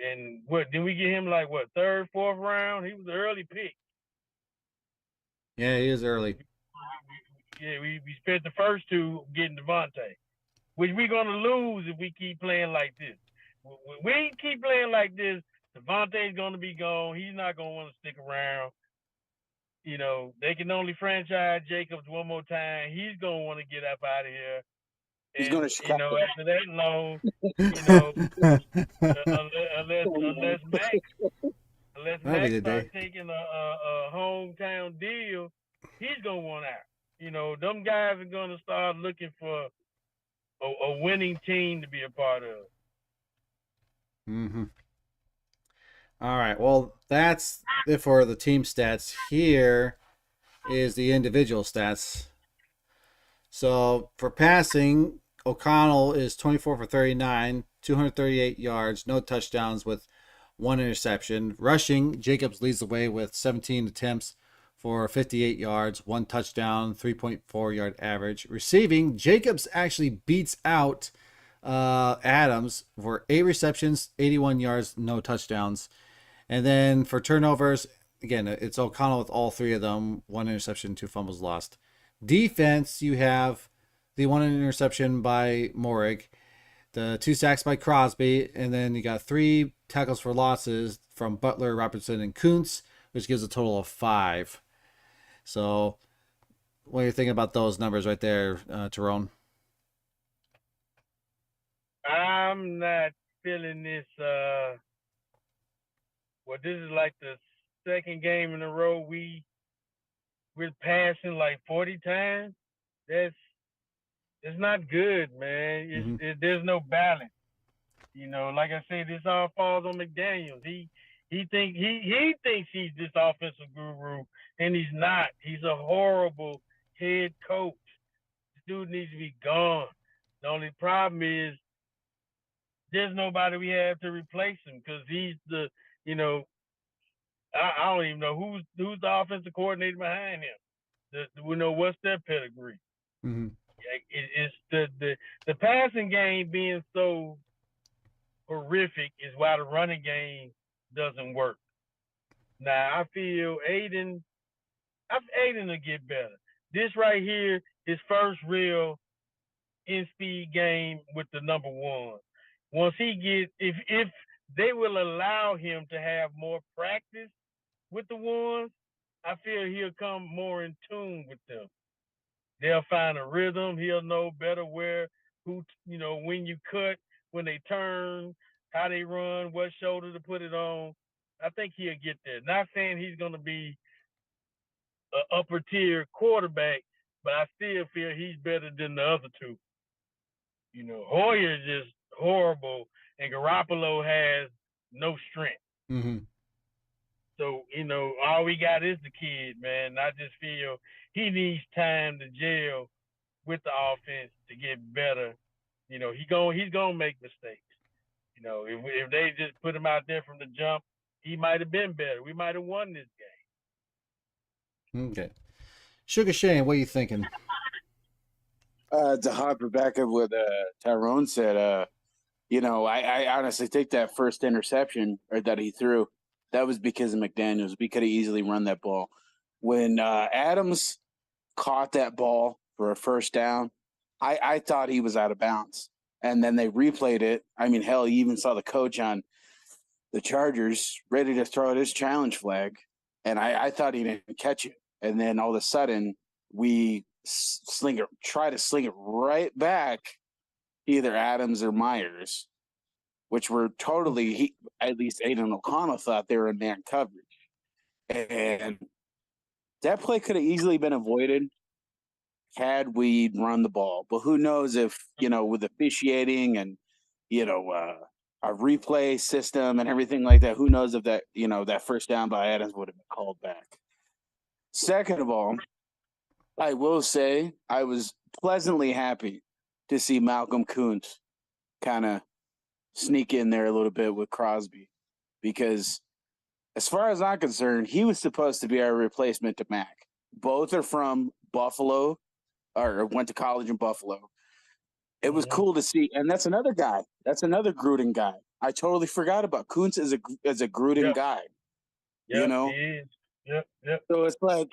And what did we get him like? What, 3rd, 4th round? He was an early pick. Yeah, he is early. Yeah, we spent the first 2 getting Devontae, which we're gonna lose if we keep playing like this. We keep playing like this, Devontae's gonna be gone. He's not gonna want to stick around. They can only franchise Jacobs one more time. He's gonna want to get up out of here. He's going to Chicago. After that loan, unless Max starts taking a hometown deal, he's gonna want out. Them guys are gonna start looking for a winning team to be a part of. Mm-hmm. All right. Well, that's it for the team stats. Here is the individual stats. So for passing, O'Connell is 24 for 39, 238 yards, no touchdowns with 1 interception. Rushing, Jacobs leads the way with 17 attempts for 58 yards, 1 touchdown, 3.4 yard average. Receiving, Jacobs actually beats out Adams for 8 receptions, 81 yards, no touchdowns. And then for turnovers, again, it's O'Connell with all 3 of them, 1 interception, 2 fumbles lost. Defense, you have the 1 interception by Moehrig, the 2 sacks by Crosby, and then you got 3 tackles for losses from Butler, Robertson, and Kuntz, which gives a total of 5. So, what are you thinking about those numbers right there, Tyrone? I'm not feeling this. This is like the 2nd game in a row we're passing like 40 times. It's not good, man. There's no balance. Like I said, this all falls on McDaniels. He thinks he's this offensive guru, and he's not. He's a horrible head coach. This dude needs to be gone. The only problem is there's nobody we have to replace him because he's the I don't even know who's the offensive coordinator behind him. We know what's their pedigree. Mm-hmm. It's the passing game being so horrific is why the running game doesn't work. Now I feel Aiden will get better. This right here, his first real in-speed game with the number 1. Once he gets, if they will allow him to have more practice with the ones, I feel he'll come more in tune with them. They'll find a rhythm. He'll know better when you cut, when they turn, how they run, what shoulder to put it on. I think he'll get there. Not saying he's going to be an upper tier quarterback, but I still feel he's better than the other 2. Hoyer is just horrible, and Garoppolo has no strength. Mm-hmm. So, all we got is the kid, man. I just feel he needs time to gel with the offense to get better. He's gonna make mistakes. If they just put him out there from the jump, he might have been better. We might have won this game. Okay. Sugar Shane, what are you thinking? To hop back of what Tyrone said, I honestly think that first interception or that he threw, that was because of McDaniels. We could have easily run that ball. When Adams caught that ball for a first down, I thought he was out of bounds. And then they replayed it. I mean, hell, you even saw the coach on the Chargers ready to throw his challenge flag. And I thought he didn't catch it. And then all of a sudden, we try to sling it right back to either Adams or Myers, which were totally, at least Aiden O'Connell thought they were in man coverage. And that play could have easily been avoided had we run the ball. But who knows if, with officiating and, a replay system and everything like that, who knows if that, that first down by Adams would have been called back. Second of all, I will say I was pleasantly happy to see Malcolm Koonce kind of sneak in there a little bit with Crosby, because as far as I'm concerned, he was supposed to be our replacement to Mac. Both are from Buffalo, or went to college in Buffalo. It was cool to see, and that's another guy. That's another Gruden guy. I totally forgot about Koonce as a Gruden guy. Yep, he is. Yep. So it's like,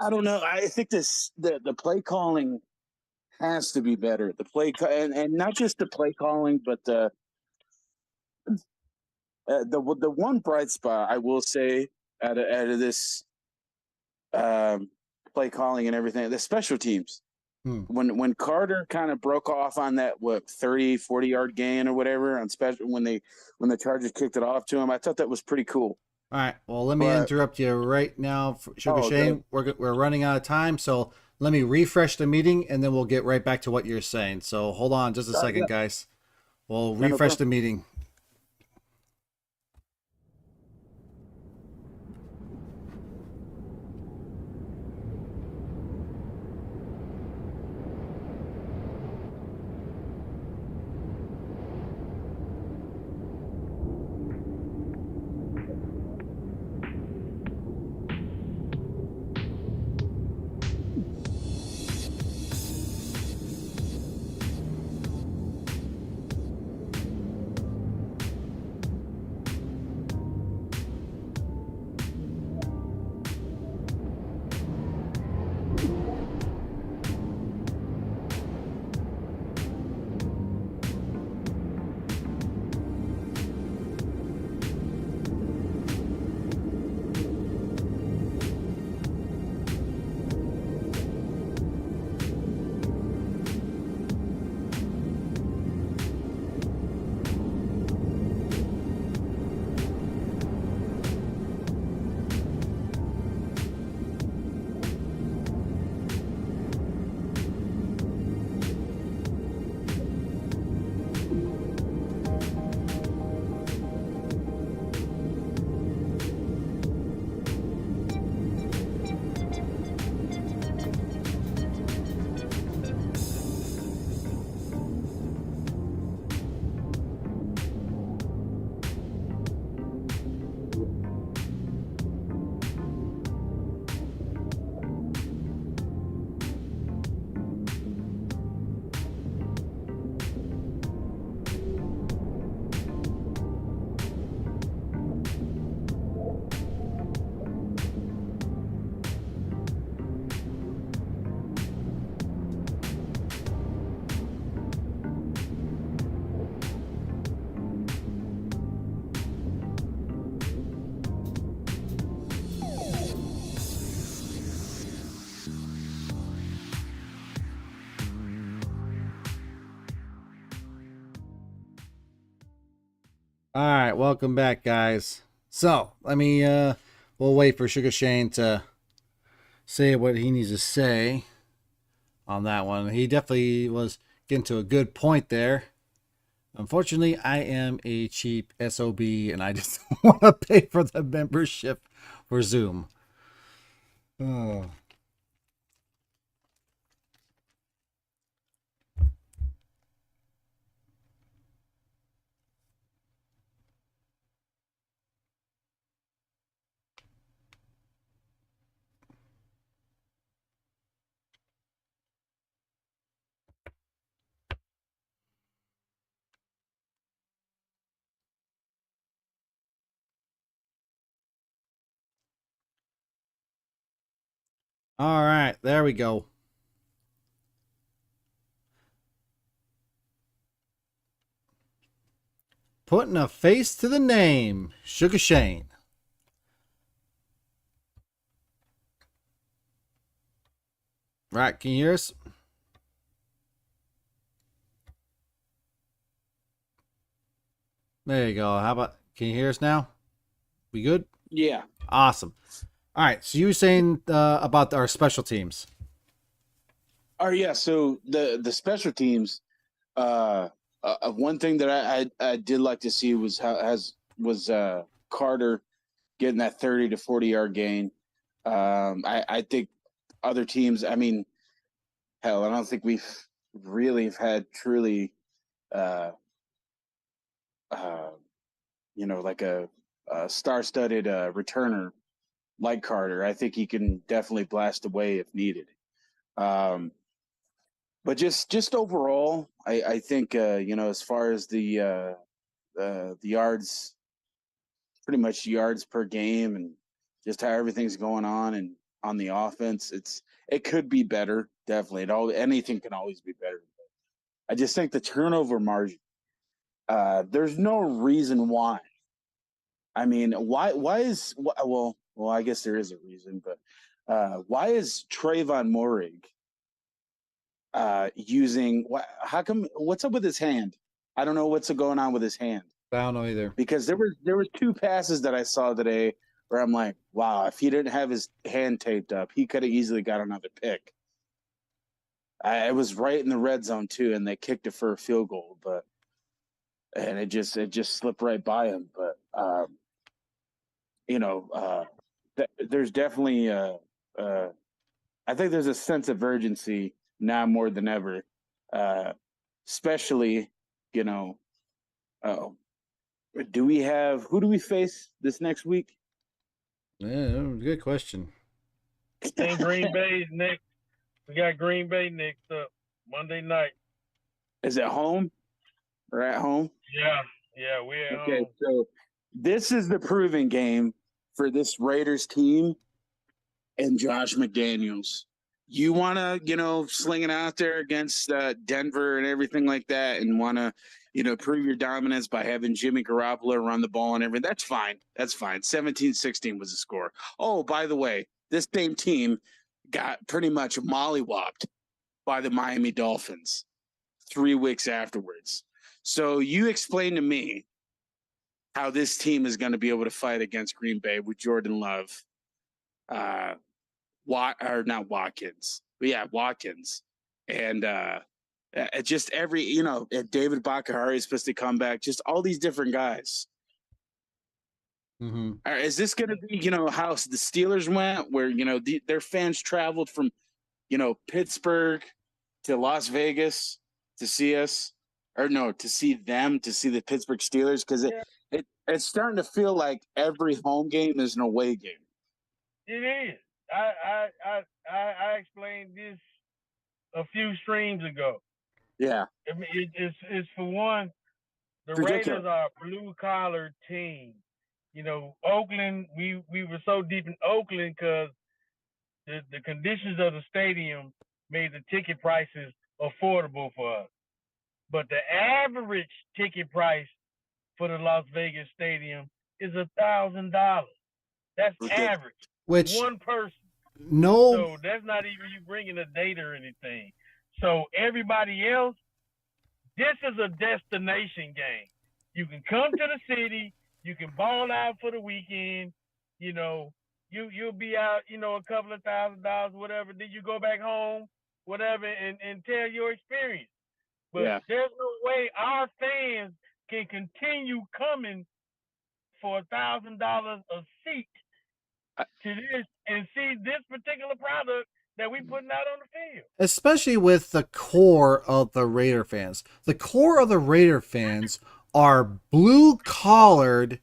I don't know. I think the play calling has to be better. The play and not just the play calling, but the one bright spot I will say out of this play calling and everything, the special teams. When Carter kind of broke off on that 30-40 yard gain or whatever on special, when the Chargers kicked it off to him, I thought that was pretty cool. All right. Well, let me interrupt you right now, Sugar Shane. Okay. We're running out of time, so let me refresh the meeting, and then we'll get right back to what you're saying. So hold on just a second, guys. We'll refresh the meeting. All right, welcome back, guys. So let me we'll wait for Sugar Shane to say what he needs to say on that one. He definitely was getting to a good point there. Unfortunately, I am a cheap SOB and I just don't want to pay for the membership for Zoom. Oh. All right, there we go. Putting a face to the name, Sugar Shane. Right, can you hear us? There you go. How about, can you hear us now? We good? Yeah. Awesome. All right, so you were saying about our special teams. Oh yeah. So the special teams. One thing that I did like to see was Carter getting that 30 to 40-yard gain. I think other teams. I mean, hell, I don't think we've really had truly, like a star-studded returner like Carter. I think he can definitely blast away if needed. But just overall, I think as far as the yards, pretty much yards per game, and just how everything's going on and on the offense, it could be better. Definitely, anything can always be better. I just think the turnover margin. There's no reason why. I mean, why is well? I guess there is a reason, but why is Trayvon Moehrig using how come what's up with his hand? I don't know what's going on with his hand. I don't know either. Because there were two passes that I saw today where I'm like, wow, if he didn't have his hand taped up, he could have easily got another pick. It was right in the red zone too, and they kicked it for a field goal, and it just slipped right by him. But there's definitely I think there's a sense of urgency now more than ever, especially do we have who do we face this next week? Yeah, good question. I think Green Bay's next. We got Green Bay next up Monday night. Is it home or at home? Yeah, we're at okay, home. So this is the proving game for this Raiders team and Josh McDaniels. You want to, sling it out there against Denver and everything like that, and want to, prove your dominance by having Jimmy Garoppolo run the ball and everything. That's fine. 17-16 was the score. Oh, by the way, this same team got pretty much mollywopped by the Miami Dolphins 3 weeks afterwards. So you explain to me how this team is going to be able to fight against Green Bay with Jordan Love, not Watkins, but yeah, Watkins, and just every David Bakhtiari is supposed to come back. Just all these different guys. Mm-hmm. Is this going to be how the Steelers went, where their fans traveled from Pittsburgh to Las Vegas to see us, or no, to see them, to see the Pittsburgh Steelers, because it's starting to feel like every home game is an away game. It is. I explained this a few streams ago. Yeah. I mean, it's for one, the Raiders are a blue collar team. Oakland, we were so deep in Oakland because the conditions of the stadium made the ticket prices affordable for us. But the average ticket price for the Las Vegas stadium is $1,000. That's average. Which one person. No. So that's not even you bringing a date or anything. So everybody else, this is a destination game. You can come to the city. You can ball out for the weekend. You'll be out, a couple of $1,000, whatever. Then you go back home, whatever, and tell your experience. But Yeah. there's no way our fans can continue coming for $1,000 a seat to this and see this particular product that we putting out on the field. Especially with the core of the Raider fans. The core of the Raider fans are blue collared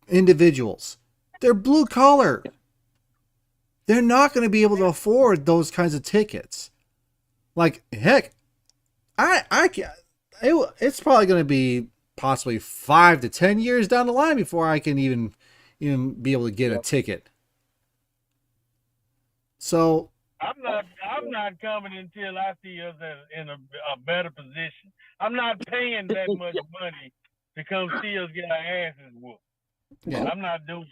individuals. They're blue collar. They're not going to be able to afford those kinds of tickets. Like, heck, I can. It's probably going to be possibly 5 to 10 years down the line before I can even be able to get a ticket. So I'm not coming until I see us in a better position. I'm not paying that much money to come see us get our asses whooped. yeah, I'm not doing it.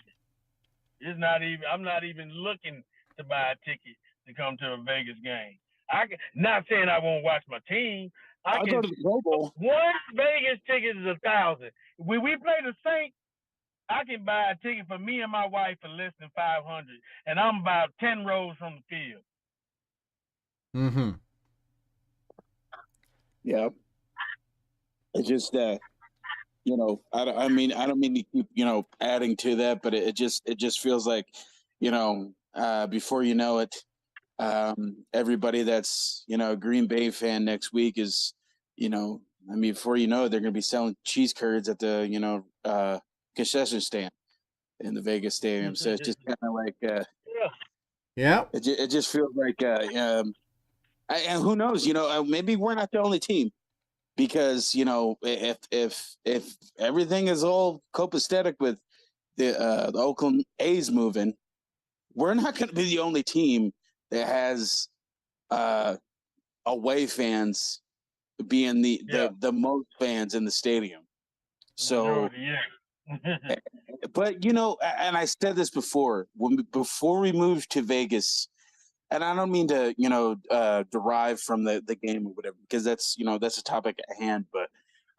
It's not even. I'm not even looking to buy a ticket to come to a Vegas game. Not saying I won't watch my team. I'll go to the Pro Bowl. One Vegas ticket is $1,000. When we play the Saints, I can buy a ticket for me and my wife for less than $500, and I'm about 10 rows from the field. mm-hmm. Yeah. It's just that, I don't mean to keep, adding to that, but it just feels like, before you know it, everybody that's, a Green Bay fan next week is, before you know it, they're going to be selling cheese curds at the, concession stand in the Vegas stadium. So it's just kind of like, Yeah. it just feels like, and who knows, maybe we're not the only team. Because if everything is all copacetic with the Oakland A's moving, we're not going to be the only team that has away fans being the most fans in the stadium. So, but and I said this before before we moved to Vegas. And I don't mean to, derive from the game or whatever, because that's a topic at hand. But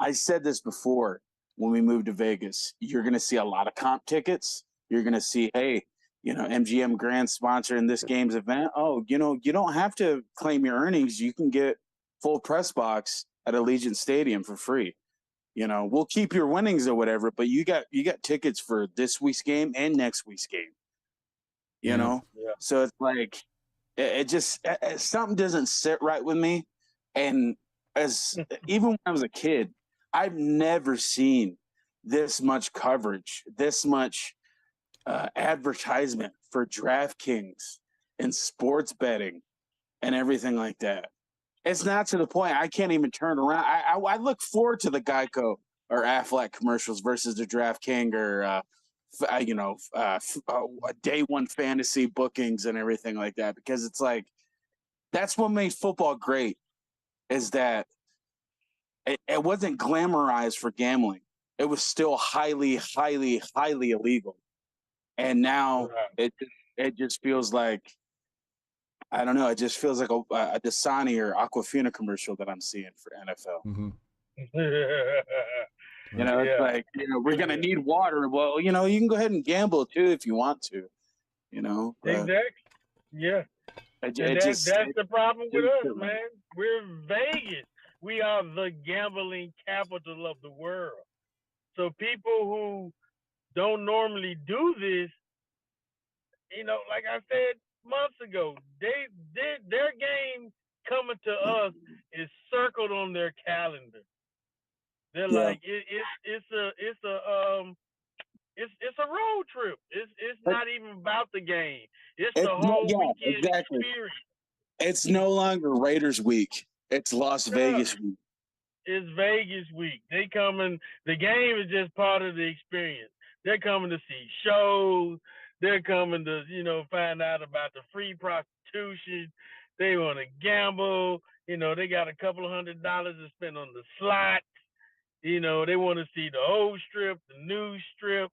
I said this before when we moved to Vegas. You're going to see a lot of comp tickets. You're going to see, hey, MGM Grand sponsoring this game's event. Oh, you don't have to claim your earnings. You can get full press box at Allegiant Stadium for free. We'll keep your winnings or whatever, but you got tickets for this week's game and next week's game. So it's like, it just something doesn't sit right with me. And even when I was a kid, I've never seen this much coverage, this much advertisement for DraftKings and sports betting and everything like that. It's not to the point I can't even turn around. I look forward to the Geico or Aflac commercials versus the DraftKings or day one fantasy bookings and everything like that, because it's like, that's what made football great, is that it wasn't glamorized for gambling. It was still highly, highly, highly illegal. And now it just feels like, I don't know. It just feels like a Dasani or Aquafina commercial that I'm seeing for NFL. Mm-hmm. It's like, we're going to need water. Well, you can go ahead and gamble too if you want to, Exactly. Yeah. That's the problem with us, man. We're Vegas. We are the gambling capital of the world. So people who don't normally do this, like I said months ago, their game coming to us is circled on their calendar. They're like, it's a road trip. It's not even about the game. It's the whole weekend experience. It's no longer Raiders week. It's Las Vegas week. It's Vegas week. They coming. The game is just part of the experience. They're coming to see shows. They're coming to find out about the free prostitution. They want to gamble. They got a couple of $100 to spend on the slots. They want to see the old strip, the new strip.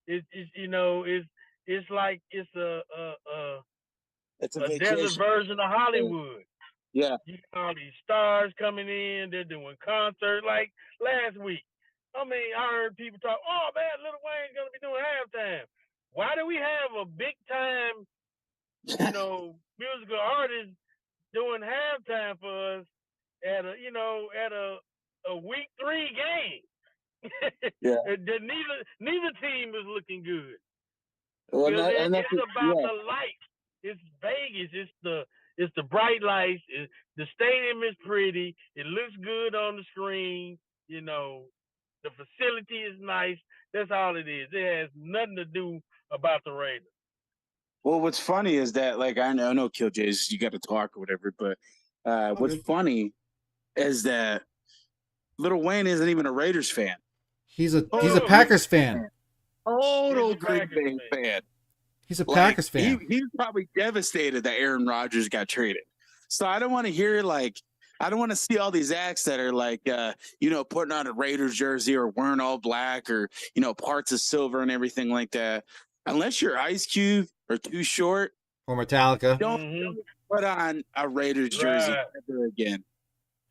It's like it's a desert version of Hollywood. Yeah. You got all these stars coming in. They're doing concerts like last week. I heard people talk, oh, man, Lil Wayne's going to be doing halftime. Why do we have a big-time, musical artist doing halftime for us, at a week 3 game. Yeah. Neither team is looking good. Well, Because that's it's about the lights. It's Vegas. It's the bright lights. The stadium is pretty. It looks good on the screen. You know, the facility is nice. That's all it is. It has nothing to do about the Raiders. Well, what's funny is that, like, I know Kill Jays, you got to talk or whatever, but what's funny is that Little Wayne isn't even a Raiders fan. He's a Packers fan. Total Green Bay fan. He's a Packers fan. He's probably devastated that Aaron Rodgers got traded. So I don't want to hear I don't want to see all these acts that are putting on a Raiders jersey or wearing all black or parts of silver and everything like that. Unless you're Ice Cube or Too Short or Metallica, don't put on a Raiders jersey ever again.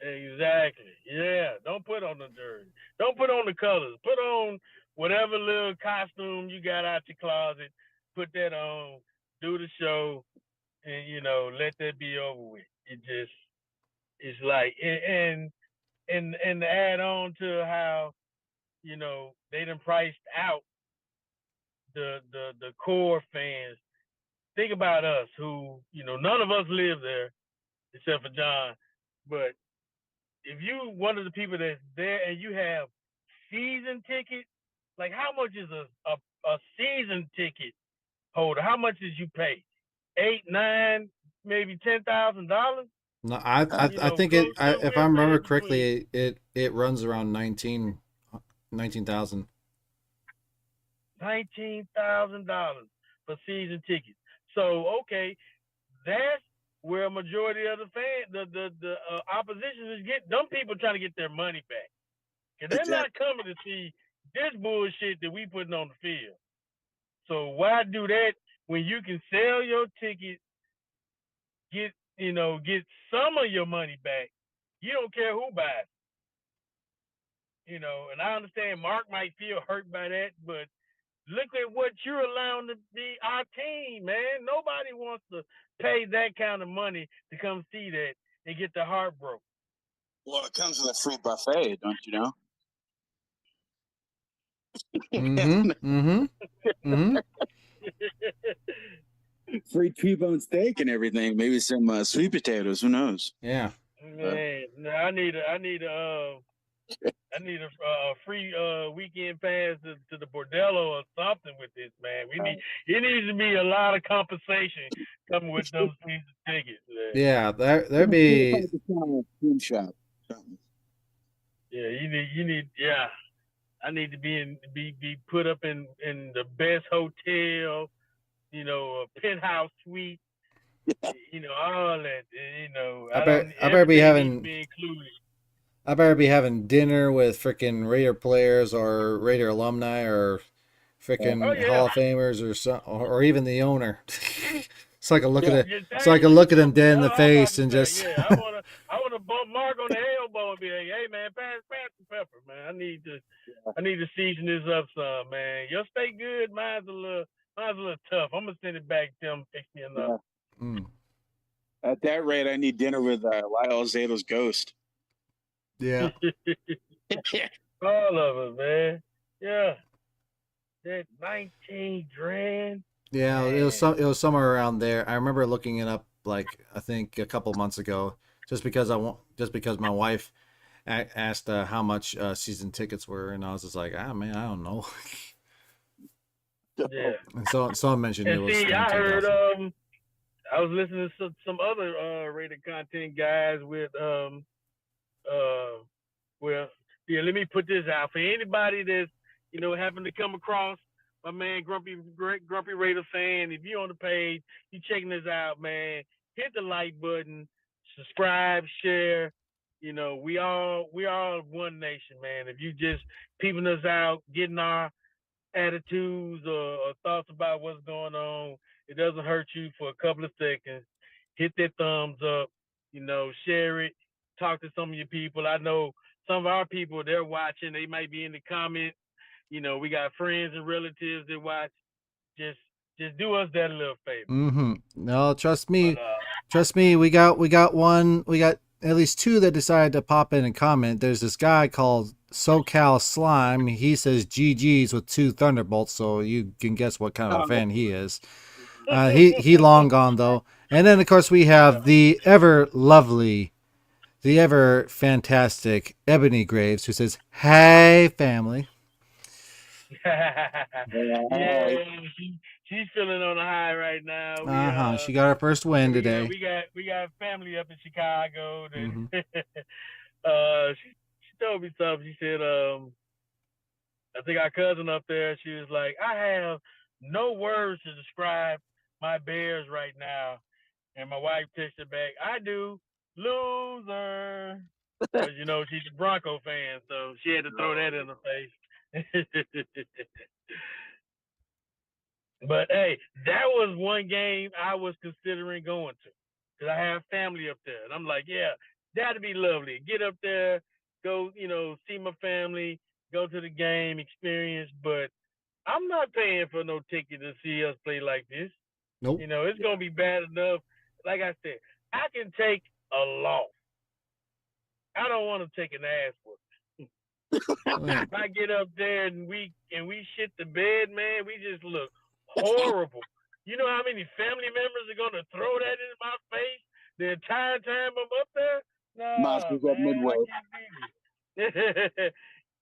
Exactly. Yeah. Don't put on the jersey. Don't put on the colors. Put on whatever little costume you got out your closet. Put that on. Do the show, and let that be over with. It's like and to add on to how they done priced out the core fans. Think about us who none of us live there except for John, but if you one of the people that's there and you have season tickets, like how much is a season ticket holder? How much did you pay? $8, $9, maybe $10,000? No, I think if I remember correctly, it runs around 19,000. $19,000 for season tickets. So okay, that's where a majority of the opposition is getting. Them people trying to get their money back, because they're not coming to see this bullshit that we putting on the field. So why do that when you can sell your ticket, get some of your money back? You don't care who buys it. And I understand Mark might feel hurt by that, but look at what you're allowing to be our team, man. Nobody wants to pay that kind of money to come see that and get their heart broken. Well, it comes with a free buffet, don't you know? Free T-bone steak and everything. Maybe some sweet potatoes. Who knows? Yeah. Man, I need a free weekend pass to the Bordello or something with this, man. It needs to be a lot of compensation coming with those season tickets, man. Yeah, there'd be shop. Yeah, you need I need to be put up in the best hotel, a penthouse suite, all that, I better be having. I better be having dinner with freaking Raider players or Raider alumni or freaking Hall of Famers or even the owner. So I can look at it. So I can look at him dead in the face and just. I want to bump Mark on the elbow and be like, "Hey man, pass the pepper, man. I need to season this up some, man. Your steak good, mine's a little tough. I'm gonna send it back to him, fix me enough." At that rate, I need dinner with Lyle Zato's ghost. Yeah. All of it, man. Yeah. That 19 grand. Yeah, man. It was somewhere around there. I remember looking it up, like I think a couple months ago, just because my wife asked how much season tickets were, and I was just like, man, I don't know. Yeah. And someone mentioned it was. See, I heard I was listening to some other rated content guys with let me put this out for anybody that's happen to come across my man Grumpy Raider fan. If you're on the page, you checking this out, man, hit the like button, subscribe, share. We all one nation, man. If you just peeping us out, getting our attitudes or thoughts about what's going on, it doesn't hurt you for a couple of seconds. Hit that thumbs up, share it, talk to some of your people. I know some of our people, they're watching, they might be in the comments. We got friends and relatives that watch. Just do us that little favor. No, trust me. Trust me, we got at least two that decided to pop in and comment. There's this guy called SoCal Slime. He says GG's with 2 thunderbolts, so you can guess what kind of a fan he is. He long gone though. And then of course we have the ever lovely, the ever fantastic Ebony Graves, who says, "Hey family." Yeah, she's feeling on a high right now. She got her first win today. We got family up in Chicago. That, Mhm. she told me something. She said, I think our cousin up there. She was like, I have no words to describe my Bears right now. And my wife texted back, I do, loser. Because you know she's a Bronco fan, so she had to throw that in her face. But hey, that was one game I was considering going to, because I have family up there, and I'm like, yeah, that'd be lovely. Get up there, go, see my family, go to the game, experience. But I'm not paying for no ticket to see us play like this. Nope. It's gonna be bad enough. Like I said, I can take a loss. I don't want to take an ass whooping. If I get up there and we shit the bed, man, we just look horrible. You know how many family members are gonna throw that in my face the entire time I'm up there? Monsters No, at man, I Midway. can't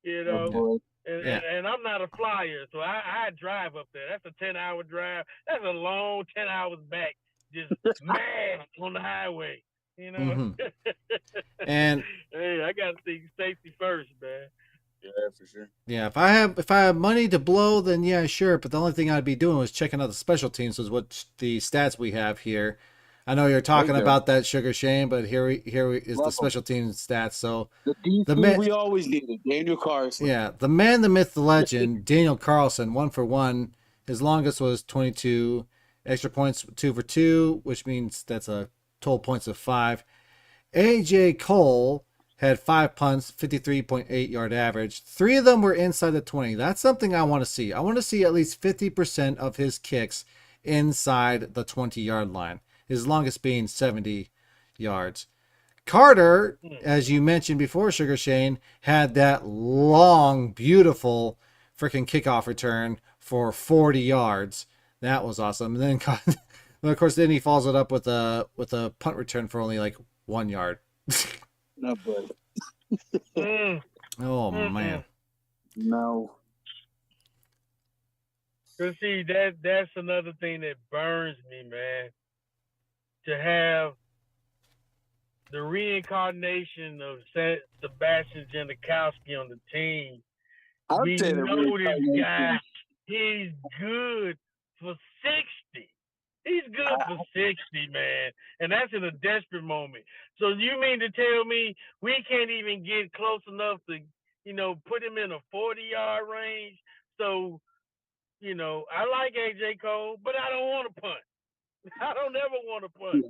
be it. Oh, boy. And I'm not a flyer, so I drive up there. That's a 10-hour drive. That's a long 10 hours back, just mad on the highway. Mhm. And hey, I gotta think safety first, man. Yeah, for sure. yeah, if I have money to blow, then yeah, sure. But the only thing I'd be doing was checking out the special teams, is what the stats we have here. I know you're talking Okay. about that, Sugar Shane, but here is the Love 'em. special teams stats. So The DC man- we always needed, Daniel Carlson. yeah, the man, the myth, the legend, Daniel Carlson, 1 for 1. His longest was 22. Extra points, 2 for 2, which means that's a total points of 5. AJ Cole had 5 punts, 53.8 yard average. 3 of them were inside the 20. That's something I want to see. I want to see at least 50% of his kicks inside the 20-yard line. His longest being 70 yards. Carter, as you mentioned before, Sugar Shane, had that long, beautiful freaking kickoff return for 40 yards. That was awesome. And then, of course, then he follows it up with a punt return for only like 1 yard. No, buddy. Oh man. No. Cause see, that's another thing that burns me, man. To have the reincarnation of Sebastian Janikowski on the team. We know this guy. He's good for 60. He's good for 60, man. And that's in a desperate moment. So you mean to tell me we can't even get close enough to, put him in a 40-yard range? So, I like AJ Cole, but I don't want to punt. I don't ever want to punt.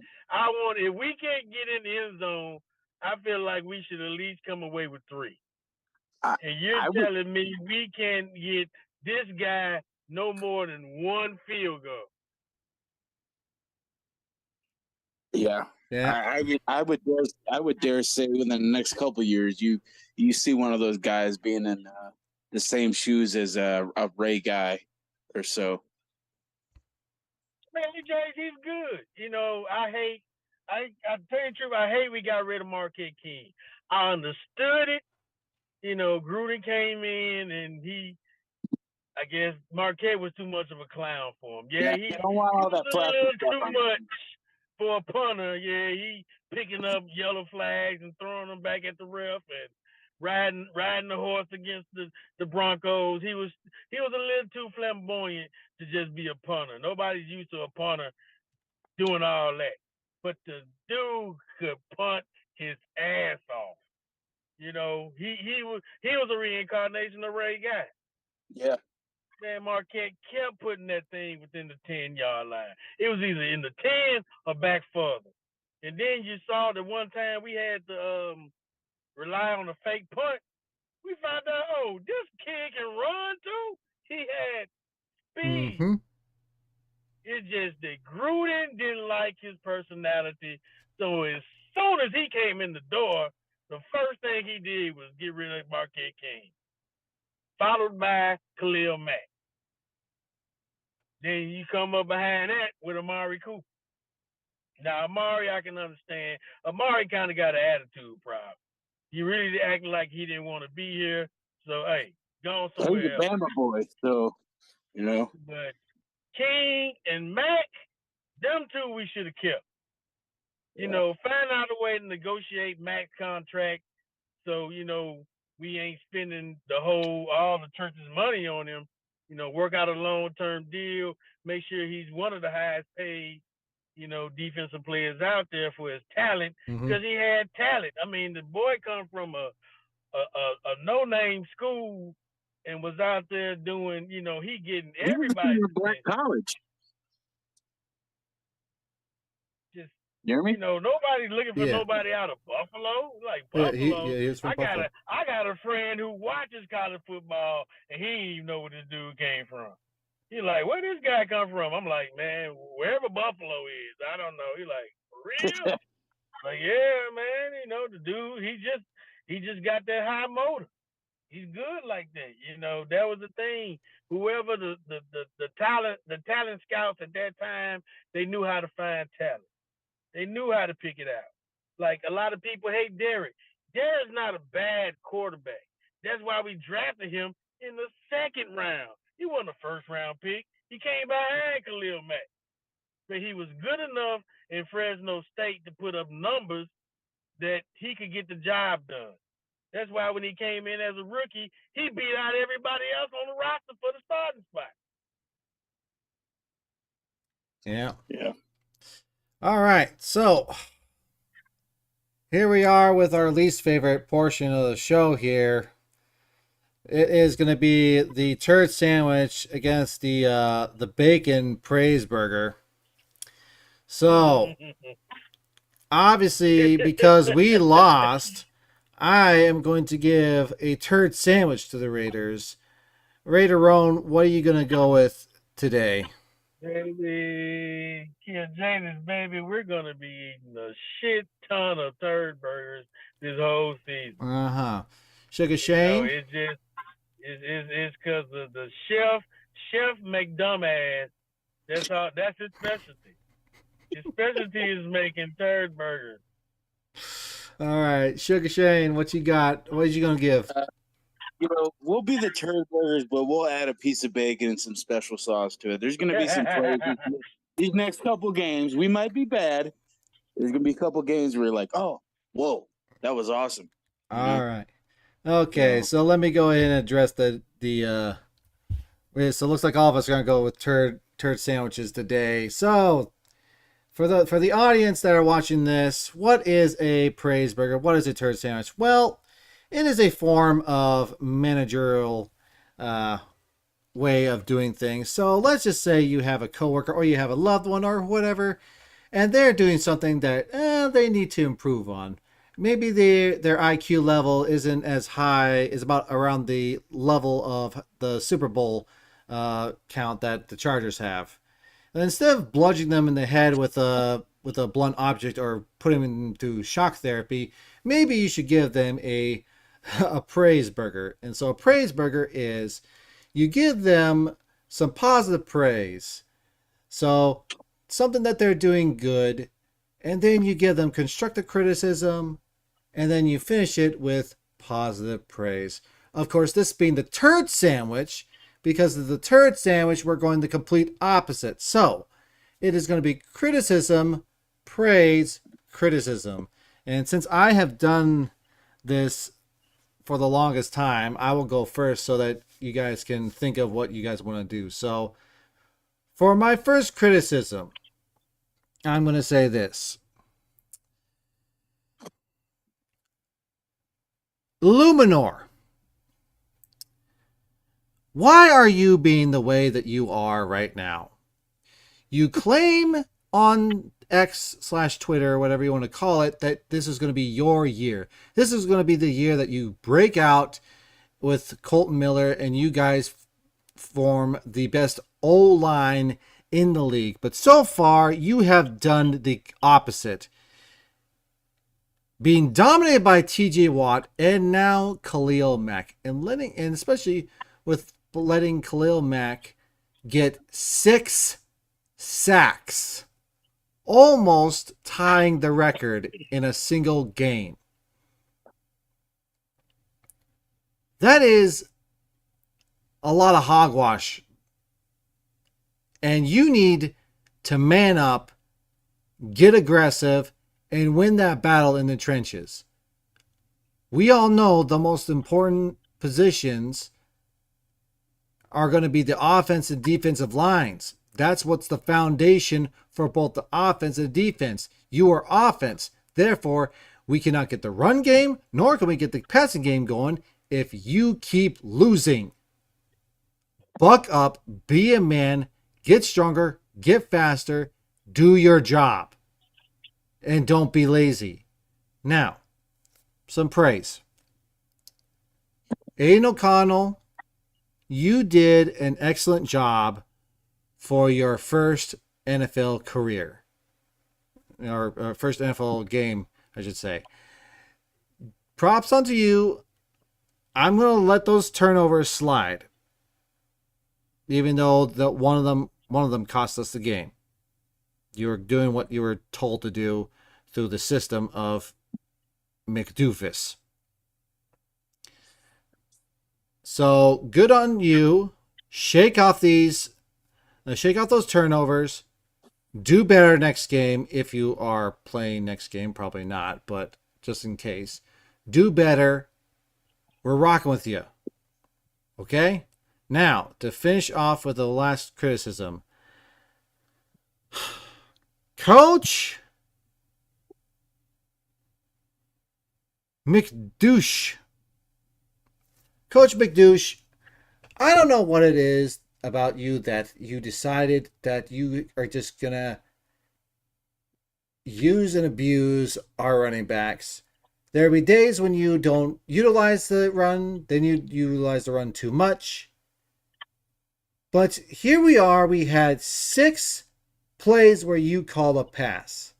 If we can't get in the end zone, I feel like we should at least come away with 3. And you're telling me we can't get this guy no more than 1 field goal? Yeah. I would dare say within the next couple of years, you see one of those guys being in the same shoes as a Ray guy or so. Man, he's good. I tell you the truth, I hate we got rid of Marquette King. I understood it. Gruden came in and I guess Marquette was too much of a clown for him. Yeah, he don't want all that practice too much for a punter. Yeah, he picking up yellow flags and throwing them back at the ref and riding the horse against the Broncos. He was a little too flamboyant to just be a punter. Nobody's used to a punter doing all that. But the dude could punt his ass off. He was a reincarnation of Ray Guy. Yeah. Man, Marquette kept putting that thing within the 10-yard line. It was either in the 10 or back further. And then you saw that one time we had to rely on a fake punt. We found out, this kid can run too. He had speed. Mm-hmm. It's just that Gruden didn't like his personality, so his soon as he came in the door, the first thing he did was get rid of Marquette King, followed by Khalil Mack. Then you come up behind that with Amari Cooper. Now, Amari, I can understand. Amari kind of got an attitude problem. He really acting like he didn't want to be here. So, hey, go He's somewhere a else. Bama boy, so, you know. But King and Mack, them two we should have kept. You know, find out a way to negotiate Mack's contract so, you know, we ain't spending all the church's money on him. You know, work out a long-term deal, make sure he's one of the highest paid, you know, defensive players out there for his talent, because he had talent. I mean, the boy come from a no-name school and was out there doing, you know, he getting everybody. Black college. Just, Jeremy? you know, nobody's looking for nobody out of Buffalo. Like Buffalo, he's from Buffalo. I got a friend who watches college football and he didn't even know where this dude came from. He's like, where this guy come from? I'm like, man, wherever Buffalo is, I don't know. He's like, for real? Like, yeah, man, you know, the dude, he just got that high motor. He's good like that. You know, that was the thing. Whoever the talent scouts at that time, they knew how to find talent. They knew how to pick it out. Like, a lot of people hate Derek. Derek's not a bad quarterback. That's why we drafted him in the second round. He wasn't a first-round pick. He came behind Khalil Mack. But he was good enough in Fresno State to put up numbers that he could get the job done. That's why when he came in as a rookie, he beat out everybody else on the roster for the starting spot. Yeah. All right. So here we are with our least favorite portion of the show here. It is going to be the turd sandwich against the bacon praise burger. So obviously, because we lost, I am going to give a turd sandwich to the Raiders. Raider Roan, what are you going to go with today? Baby, Kia Janus, baby, we're going to be eating a shit ton of turd burgers this whole season. Sugar Shane? You know, it's because of the Chef McDumbass. That's his specialty. His specialty is making turd burgers. All right, Sugar Shane, what you got? What are you gonna give? You know, we'll be the turd burgers, but we'll add a piece of bacon and some special sauce to it. There's gonna be some plays these next couple games. We might be bad. There's gonna be a couple games where you're like, oh, whoa, that was awesome. All right. Okay, so let me go ahead and address the so it looks like all of us are gonna go with turd sandwiches today. So for the audience that are watching this, what is a praise burger? What is a turd sandwich? Well, it is a form of managerial way of doing things. So let's just say you have a coworker or you have a loved one or whatever, and they're doing something that they need to improve on. Maybe their IQ level isn't as high, is about around the level of the Super Bowl count that the Chargers have. And instead of bludgeoning them in the head with a blunt object or putting them into shock therapy, maybe you should give them a praise burger. And so a praise burger is you give them some positive praise. So something that they're doing good, and then you give them constructive criticism, and then you finish it with positive praise. Of course, this being the turd sandwich, because of the turd sandwich, we're going the complete opposite. So it is going to be criticism, praise, criticism. And since I have done this for the longest time, I will go first so that you guys can think of what you guys want to do. So for my first criticism, I'm going to say this. Luminor, why are you being the way that you are right now? You claim on X/Twitter, whatever you want to call it, that this is going to be your year. This is going to be the year that you break out with Colton Miller and you guys form the best O-line in the league. But so far, you have done the opposite. being dominated by TJ Watt and now Khalil Mack, and especially with letting Khalil Mack get 6 sacks, almost tying the record in a single game. That is a lot of hogwash. And you need to man up, get aggressive, and win that battle in the trenches. We all know the most important positions are going to be the offense and defensive lines. That's what's the foundation for both the offense and defense. You are offense. Therefore, we cannot get the run game, nor can we get the passing game going if you keep losing. Buck up, be a man, get stronger, get faster, do your job, and don't be lazy. Now, some praise. Aiden O'Connell, you did an excellent job for your first NFL career, or first NFL game, I should say. Props onto you. I'm going to let those turnovers slide, even though one of them cost us the game. You were doing what you were told to do through the system of McDoofus. So good on you. Shake off those turnovers. Do better next game if you are playing next game. Probably not, but just in case. Do better. We're rocking with you. Okay? Now, to finish off with the last criticism. Coach McDouche. Coach McDouche, I don't know what it is about you that you decided that you are just going to use and abuse our running backs. There will be days when you don't utilize the run, then you utilize the run too much. But here we are, we had 6 plays where you call a pass.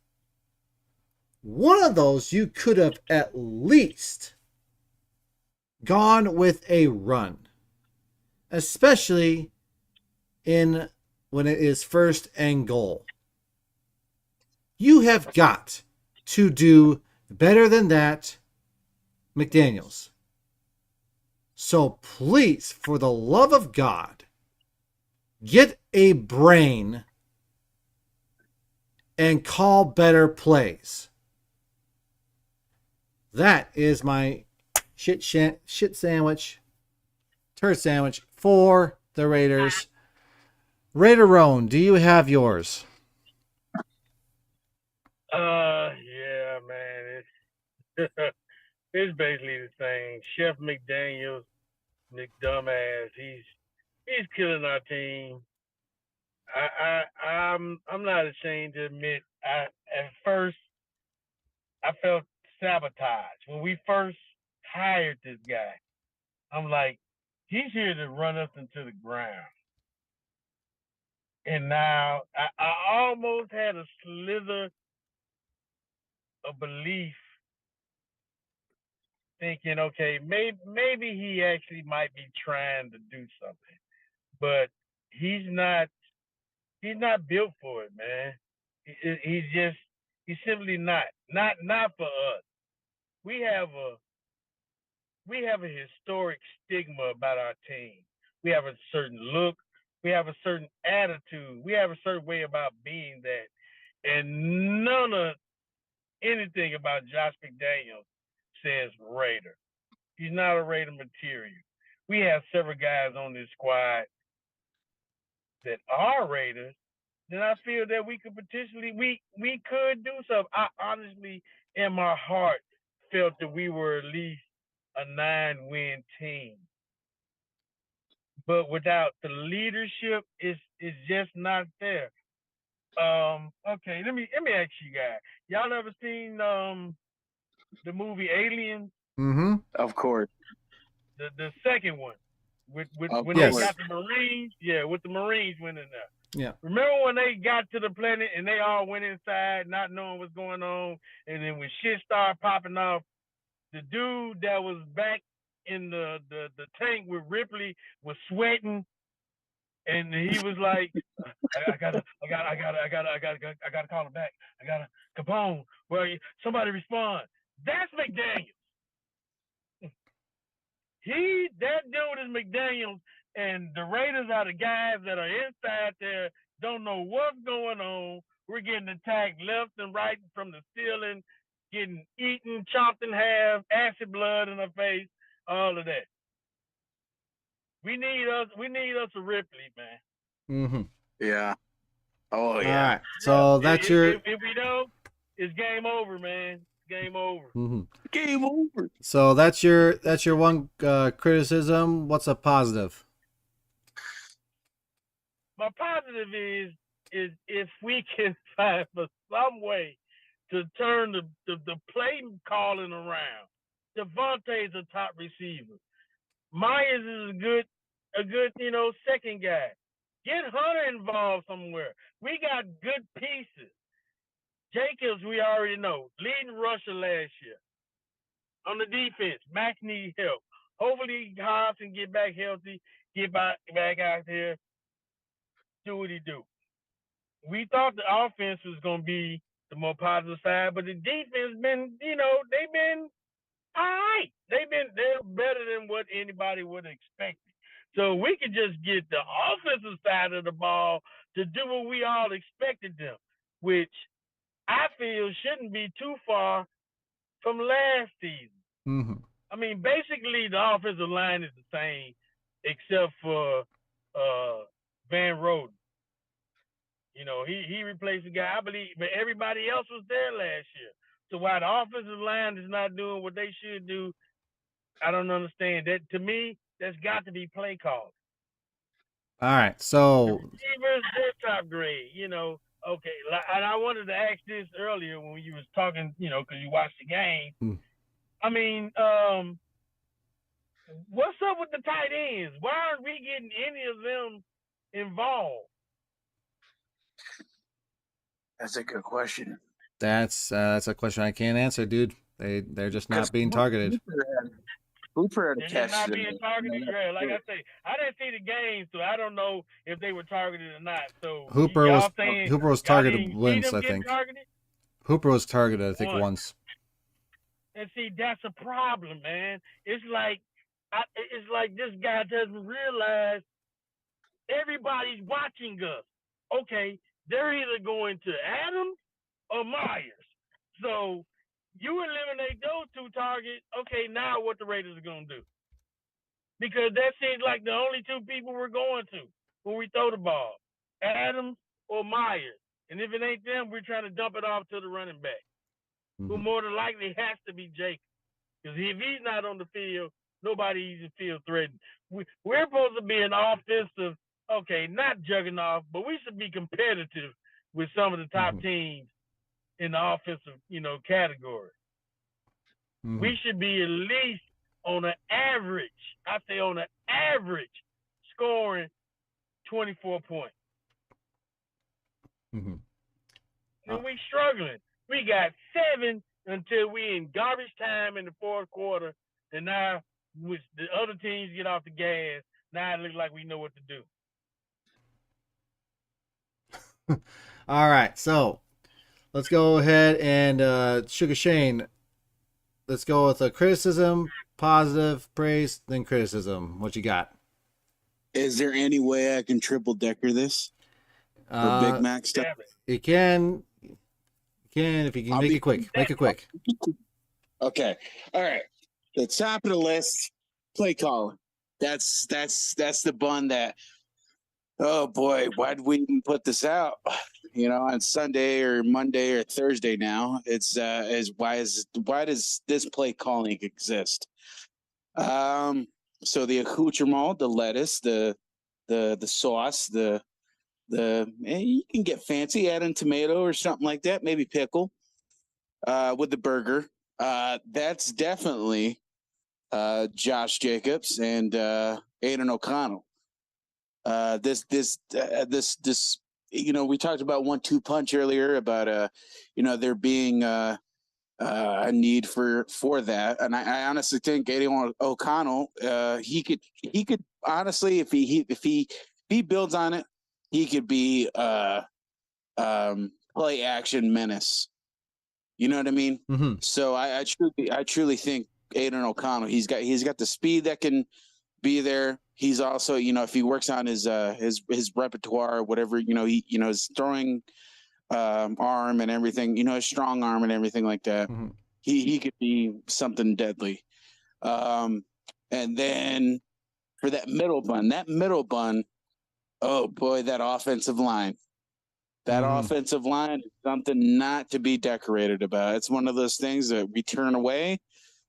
One of those you could have at least gone with a run, especially when it is first and goal. You have got to do better than that, McDaniels. So please, for the love of God, get a brain and call better plays. That is my shit sandwich, turd sandwich for the Raiders. Raider Roan, do you have yours? Yeah, man. It's basically the same. Chef McDaniels, McDumbass, he's killing our team. I'm not ashamed to admit at first I felt sabotaged when we first hired this guy. I'm like, he's here to run us into the ground. And now I almost had a slither of belief, thinking, okay, maybe he actually might be trying to do something, but he's not built for it, man. He's simply not for us. We have a historic stigma about our team. We have a certain look. We have a certain attitude. We have a certain way about being that. And none of anything about Josh McDaniels says Raider. He's not a Raider material. We have several guys on this squad that are Raiders, then I feel that we could potentially we could do something. I honestly, in my heart, felt that we were at least a 9-win team. But without the leadership, it's just not there. Okay, let me ask you guys. Y'all ever seen the movie Aliens? Mm-hmm. Of course. The second one with Of when course. they got the Marines, yeah, with the Marines went in there. Yeah. Remember when they got to the planet and they all went inside, not knowing what's going on, and then when shit started popping off, the dude that was back in the tank with Ripley was sweating, and he was like, I gotta call him back. I gotta Capone. Well, somebody respond. That's McDaniels. That dude is McDaniels, and the Raiders are the guys that are inside there, don't know what's going on. We're getting attacked left and right from the ceiling, getting eaten, chopped in half, acid blood in our face, all of that. We need us a Ripley, man. Mm-hmm. Yeah. Oh yeah. All right. So that's your. If we don't, it's game over, man. Game over. Mm-hmm. Game over. So that's your one criticism. What's a positive? My positive is if we can find some way to turn the play calling around. Devontae's a top receiver. Myers is a good second guy. Get Hunter involved somewhere. We got good pieces. Jacobs, we already know, leading rusher last year. On the defense, Max needs help. Hopefully Hobbs can get back healthy, get back out there, do what he do. We thought the offense was going to be the more positive side, but the defense been, they've been all right. They're better than what anybody would expect. So we could just get the offensive side of the ball to do what we all expected them, which I feel shouldn't be too far from last season. Mm-hmm. I mean, basically the offensive line is the same except for Van Roden. He replaced the guy, I believe, but everybody else was there last year. So why the offensive line is not doing what they should do, I don't understand. That to me, that's got to be play call. All right. So receivers, they're top grade. Okay. And I wanted to ask this earlier when you was talking, because you watched the game. I mean, what's up with the tight ends? Why aren't we getting any of them involved? That's a good question. That's a question I can't answer, dude. They're just not being targeted. Hooper had a They're catch. not being targeted. Yeah, like I say, I didn't see the game, so I don't know if they were targeted or not. So Hooper was targeted once, I think. Targeted? Hooper was targeted, I think, once. And see, that's a problem, man. It's like this guy doesn't realize everybody's watching us. Okay, they're either going to Adams or Myers. So you eliminate those two targets. Okay, now what the Raiders are going to do? Because that seems like the only two people we're going to when we throw the ball, Adams or Myers. And if it ain't them, we're trying to dump it off to the running back, who more than likely has to be Jacobs. Because if he's not on the field, nobody even feels threatened. We're supposed to be an offensive, not juggernaut, but we should be competitive with some of the top teams in the offensive, category. We should be at least on an average, scoring 24 points. And we struggling. We got 7 until we in garbage time in the fourth quarter, and now with the other teams get off the gas, now it looks like we know what to do. All right, so let's go ahead and Sugar Shane. Let's go with a criticism, positive, praise, then criticism. What you got? Is there any way I can triple decker this for Big Mac stuff? You can if you can make it quick. Make it quick. Okay. All right. The top of the list, play calling. That's the bun that. Oh boy, why did we even put this out? On Sunday or Monday or Thursday now. It's why does this play calling exist? So the accoutrement, the lettuce, the sauce, you can get fancy, adding tomato or something like that, maybe pickle, with the burger. That's definitely Josh Jacobs and Aiden O'Connell. This we talked about 1-2 punch earlier about there being a need for that, and I honestly think Aiden O'Connell, he could honestly, if he builds on it, he could be play action menace. You know what I mean? Mm-hmm. So I truly think Aiden O'Connell, he's got the speed that can be there. He's also, if he works on his repertoire, whatever, his throwing arm and everything, his strong arm and everything like that. Mm-hmm. He could be something deadly. And then for that middle bun, oh boy, that offensive line. That offensive line is something not to be decorated about. It's one of those things that we turn away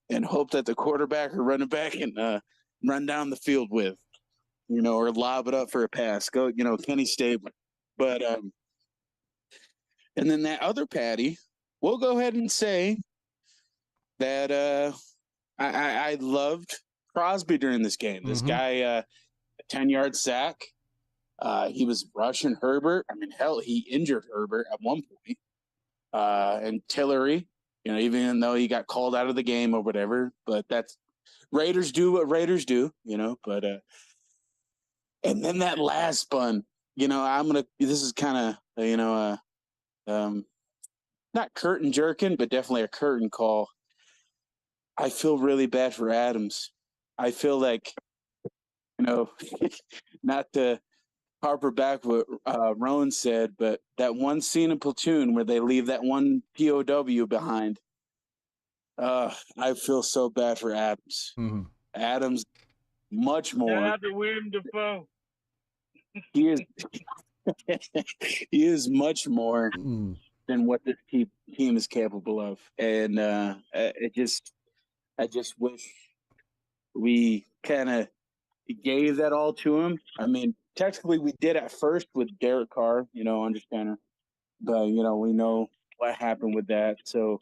and hope that the quarterback or running back can run down the field with, or lob it up for a pass. Go, Kenny Stabler. But and then that other Patty, we'll go ahead and say that I loved Crosby during this game. This guy, a 10-yard sack. He was rushing Herbert. I mean, hell, he injured Herbert at one point. And Tillery, even though he got called out of the game or whatever, but that's Raiders do what Raiders do, but and then that last bun, this is kind of, not curtain jerking, but definitely a curtain call. I feel really bad for Adams. I feel like, not to harper back what Rowan said, but that one scene in Platoon where they leave that one POW behind, I feel so bad for Adams. Mm-hmm. Adams, much more. Shout out to William Dafoe. He is, he is much more than what this team is capable of, and I just wish we kind of gave that all to him. I mean, technically we did at first with Derek Carr, under center, but we know what happened with that. So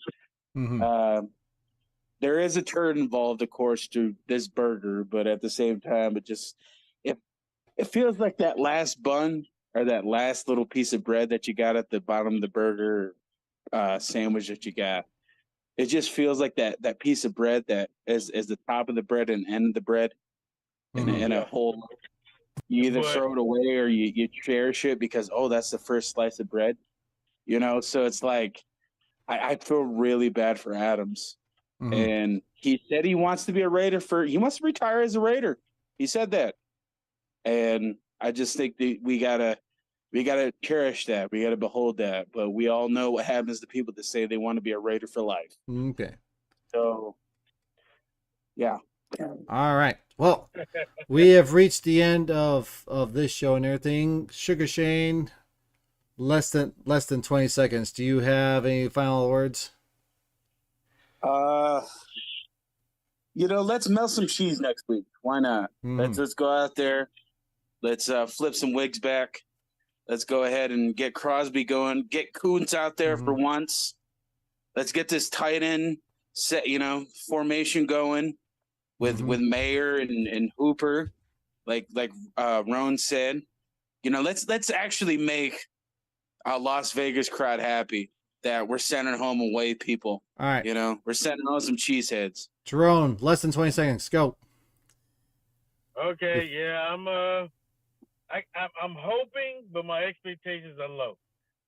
there is a turd involved, of course, to this burger, but at the same time, it feels like that last bun or that last little piece of bread that you got at the bottom of the burger sandwich that you got. It just feels like that piece of bread that is the top of the bread and end of the bread in a whole. You either throw it away or you cherish it because, that's the first slice of bread, So it's like I feel really bad for Adams. And he said he wants to be a Raider he wants to retire as a Raider. He said that. And I just think that we gotta cherish that. We gotta behold that. But we all know what happens to people that say they want to be a Raider for life. Okay. So, yeah. All right. Well, we have reached the end of this show and everything. Sugar Shane, less than 20 seconds. Do you have any final words? Let's melt some cheese next week. Why not? Let's go out there. Let's flip some wigs back. Let's go ahead and get Crosby going. Get Kuntz out there for once. Let's get this tight end set, formation going with Mayer and Hooper, like Roan said. Let's actually make our Las Vegas crowd happy that we're sending home away people. All right. We're sending home some cheeseheads. Jerome, less than 20 seconds. Go. Okay, yeah, I'm hoping, but my expectations are low.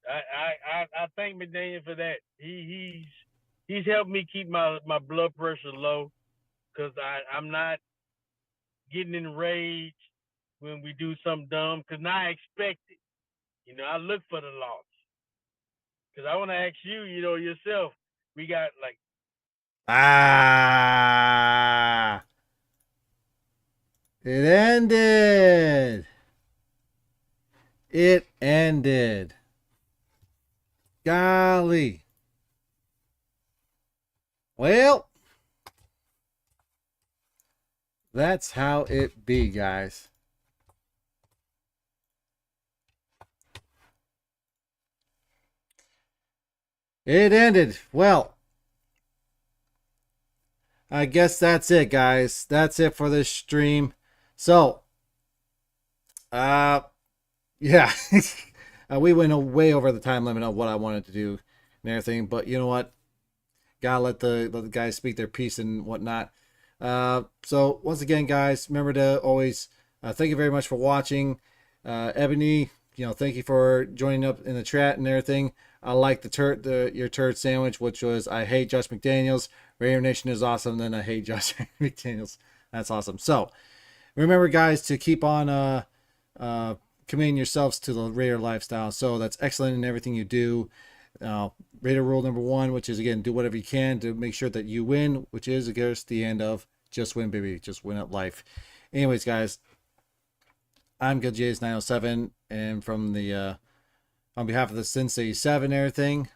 I thank McDaniel for that. He's helped me keep my blood pressure low because I'm not getting enraged when we do something dumb because now I expect it. I look for the loss because I want to ask you, yourself. We got like it ended. It ended. Golly. Well, that's how it be, guys. It ended. Well, I guess that's it, guys. That's it for this stream. So, yeah. We went way over the time limit of what I wanted to do and everything, but you know what? Gotta let the guys speak their piece and whatnot. So once again, guys, remember to always thank you very much for watching. Ebony, thank you for joining up in the chat and everything. I like your turd sandwich, which was I hate Josh McDaniels. Raider Nation is awesome. Then I hate Josh McDaniels. That's awesome. So remember, guys, to keep on committing yourselves to the Raider lifestyle. So that's excellent in everything you do. Raider rule number 1, which is, again, do whatever you can to make sure that you win, which is, I guess, the end of just win, baby. Just win at life. Anyways, guys, I'm GoodJays907, and from the on behalf of the Sensei 7 and everything,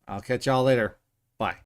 I'll catch y'all later. Bye.